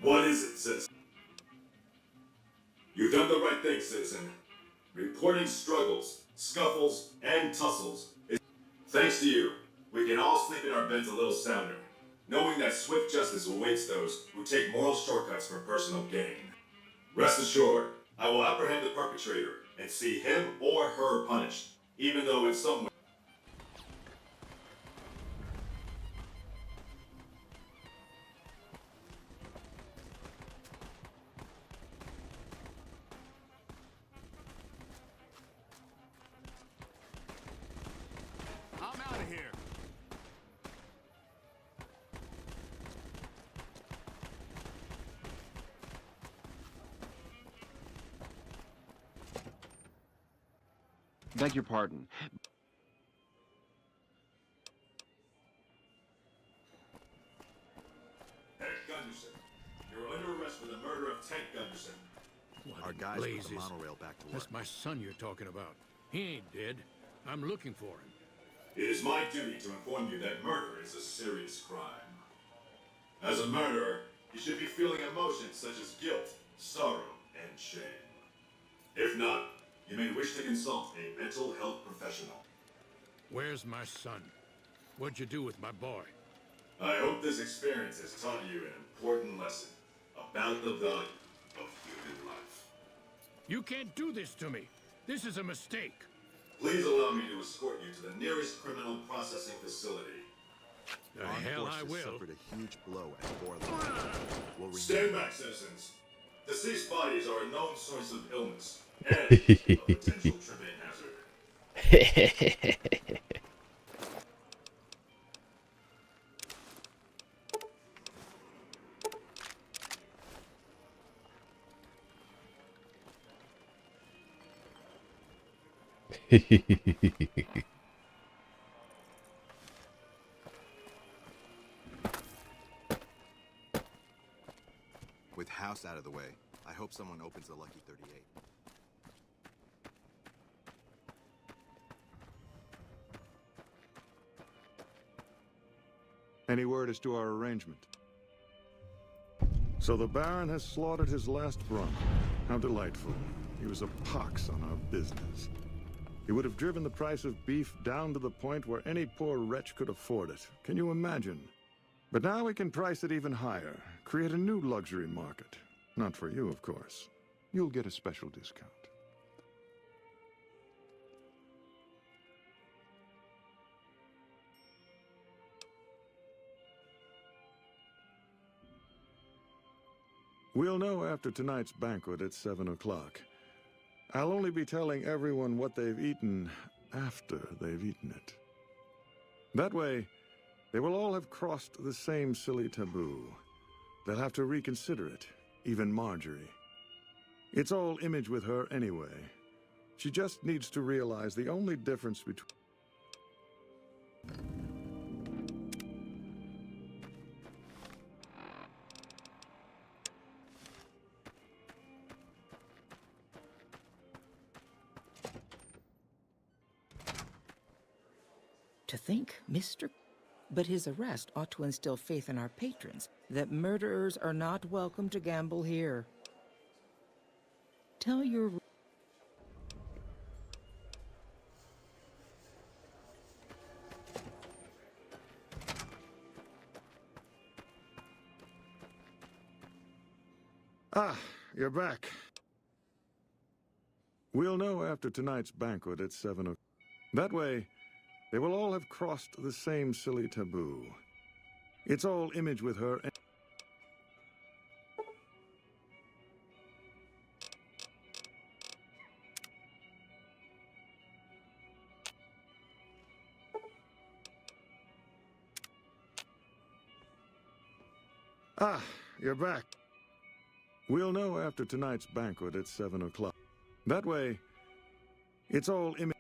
What is it, citizen? You've done the right thing, citizen. Reporting struggles, scuffles, and tussles is... Thanks to you, we can all sleep in our beds a little sounder, knowing that swift justice awaits those who take moral shortcuts for personal gain. Rest assured, I will apprehend the perpetrator and see him or her punished, even though in some way... I'm out of here. Beg your pardon. Hank Gunderson, you're under arrest for the murder of Tank Gunderson. Our guys put the monorail back to work. That's my son you're talking about. He ain't dead. I'm looking for him. It is my duty to inform you that murder is a serious crime. As a murderer, you should be feeling emotions such as guilt, sorrow, and shame. If not, you may wish to consult a mental health professional. Where's my son? What'd you do with my boy? I hope this experience has taught you an important lesson about the value of human life. You can't do this to me. This is a mistake. Please allow me to escort you to the nearest criminal processing facility. The hell I will. Suffered a huge blow at Borland. We'll Stand back, citizens. Deceased bodies are a known source of illness and a potential tripping hazard. With House out of the way, I hope someone opens the Lucky 38. Any word as to our arrangement? So the Baron has slaughtered his last Bronco. How delightful. He was a pox on our business. He would have driven the price of beef down to the point where any poor wretch could afford it. Can you imagine? But now we can price it even higher, create a new luxury market. Not for you, of course. You'll get a special discount. We'll know after tonight's banquet at 7 o'clock. I'll only be telling everyone what they've eaten after they've eaten it. That way, they will all have crossed the same silly taboo. They'll have to reconsider it, even Marjorie. It's all image with her anyway. She just needs to realize the only difference between... To think, Mr. But his arrest ought to instill faith in our patrons that murderers are not welcome to gamble here. Tell your... Ah, you're back. We'll know after tonight's banquet at 7 o'clock. That way, they will all have crossed the same silly taboo. It's all image with her. Ah, you're back. We'll know after tonight's banquet at 7 o'clock. That way, it's all image.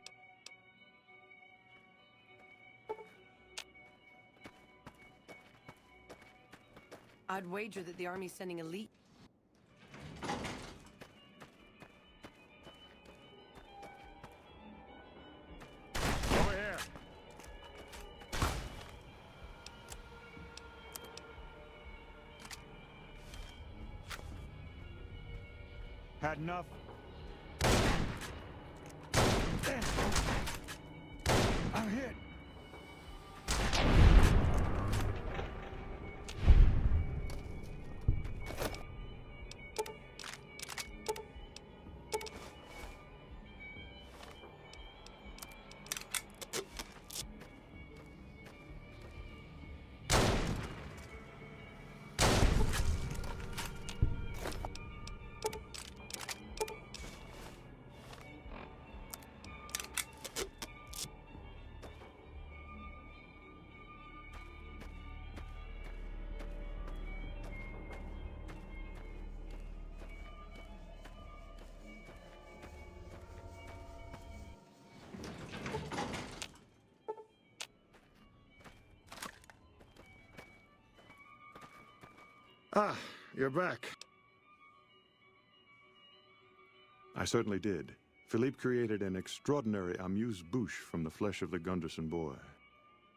I'd wager that the army's sending elite. Over here. Had enough? I'm hit. Ah, you're back. I certainly did. Philippe created an extraordinary amuse-bouche from the flesh of the Gunderson boy.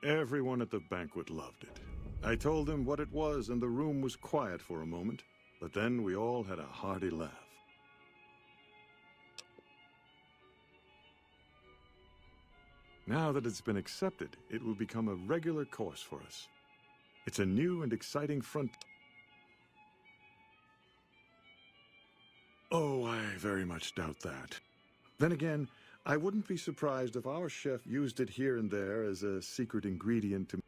Everyone at the banquet loved it. I told them what it was, and the room was quiet for a moment, but then we all had a hearty laugh. Now that it's been accepted, it will become a regular course for us. It's a new and exciting front. Oh, I very much doubt that. Then again, I wouldn't be surprised if our chef used it here and there as a secret ingredient to...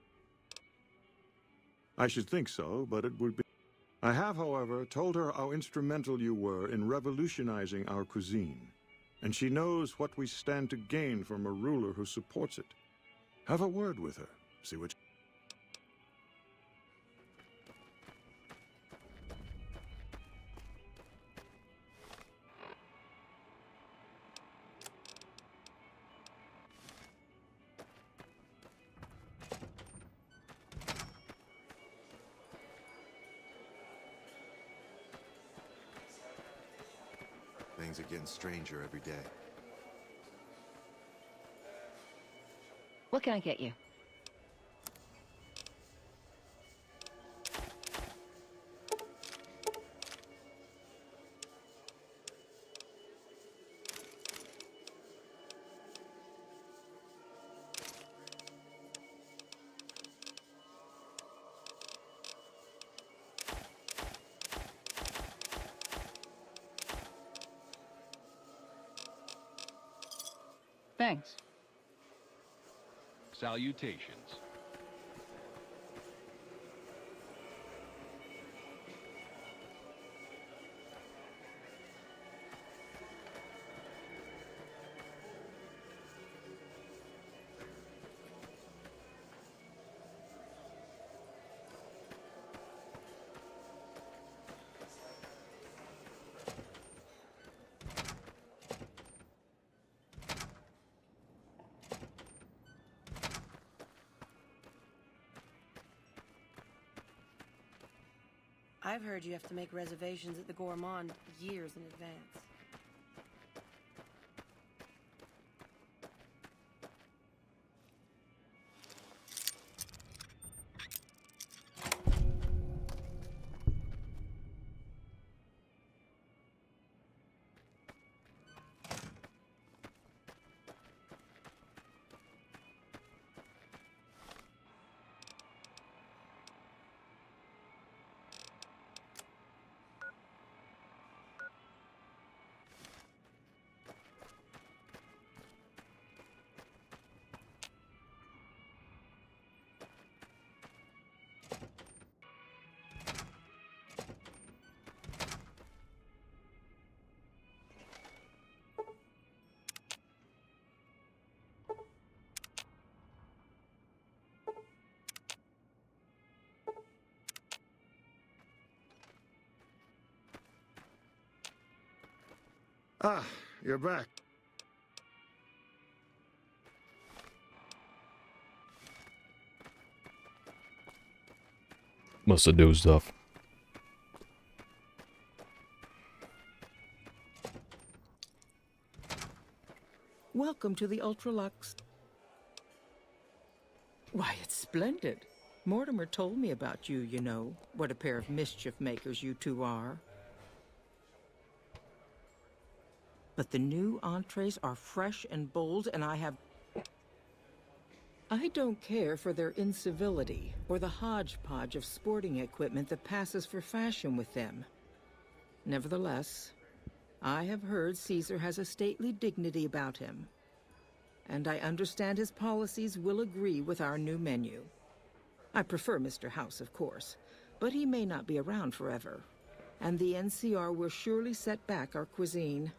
I should think so, but it would be... I have, however, told her how instrumental you were in revolutionizing our cuisine, and she knows what we stand to gain from a ruler who supports it. Have a word with her, see what... Things are getting stranger every day. What can I get you? Thanks. Salutations. I've heard you have to make reservations at the Gourmand years in advance. Ah, you're back. Must have dozed off. Welcome to the Ultralux. Why, it's splendid. Mortimer told me about you, you know. What a pair of mischief makers you two are. But the new entrees are fresh and bold, and I don't care for their incivility or the hodgepodge of sporting equipment that passes for fashion with them. Nevertheless, I have heard Caesar has a stately dignity about him, and I understand his policies will agree with our new menu. I prefer Mr. House, of course, but he may not be around forever, and the NCR will surely set back our cuisine.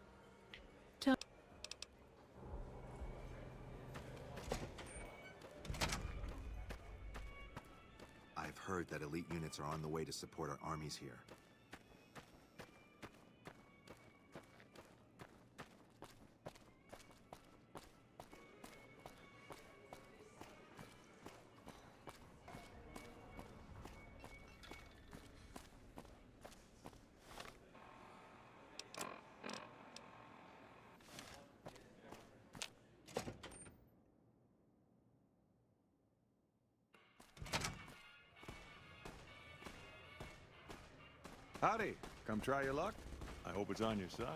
I've heard that elite units are on the way to support our armies here. Howdy. Come try your luck? I hope it's on your side.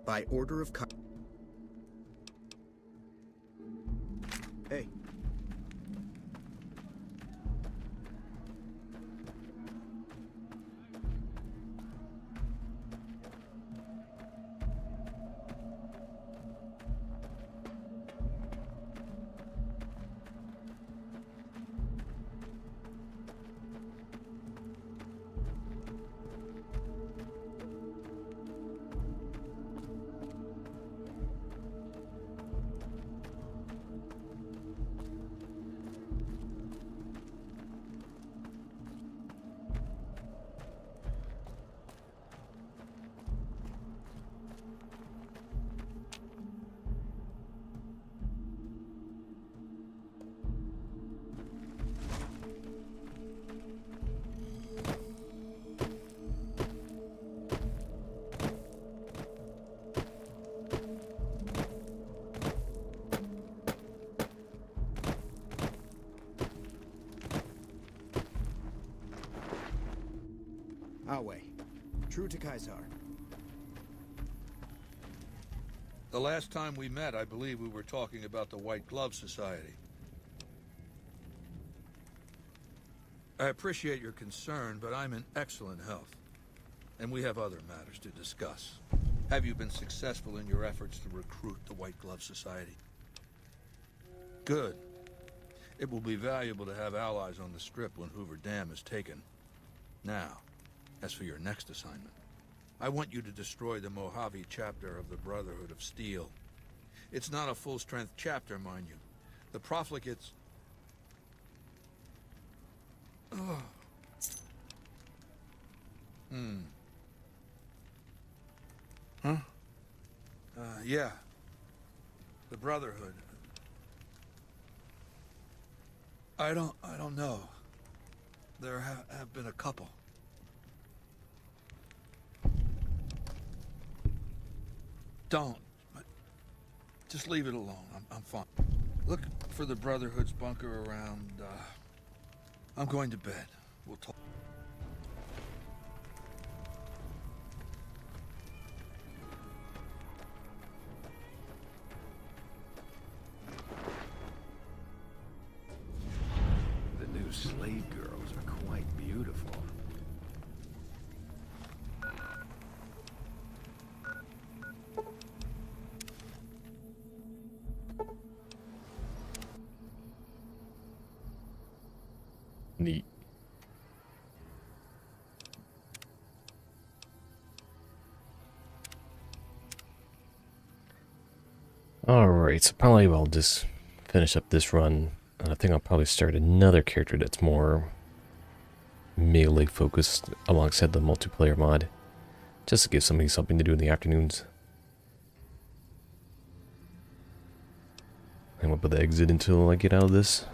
By order of Hey. Awe. True to Kaisar. The last time we met, I believe we were talking about the White Glove Society. I appreciate your concern, but I'm in excellent health. And we have other matters to discuss. Have you been successful in your efforts to recruit the White Glove Society? Good. It will be valuable to have allies on the Strip when Hoover Dam is taken. Now, as for your next assignment, I want you to destroy the Mojave chapter of the Brotherhood of Steel. It's not a full-strength chapter, mind you. The profligates... Ugh. Huh? Yeah. The Brotherhood. I don't know. There have been a couple. Don't. Just leave it alone. I'm fine. Look for the Brotherhood's bunker around, I'm going to bed. We'll talk. The new slave girls are quite beautiful. Neat. Alright, so probably I'll just finish up this run, and I think I'll probably start another character that's more melee focused alongside the multiplayer mod. Just to give somebody something to do in the afternoons. I'm gonna put the exit until I get out of this.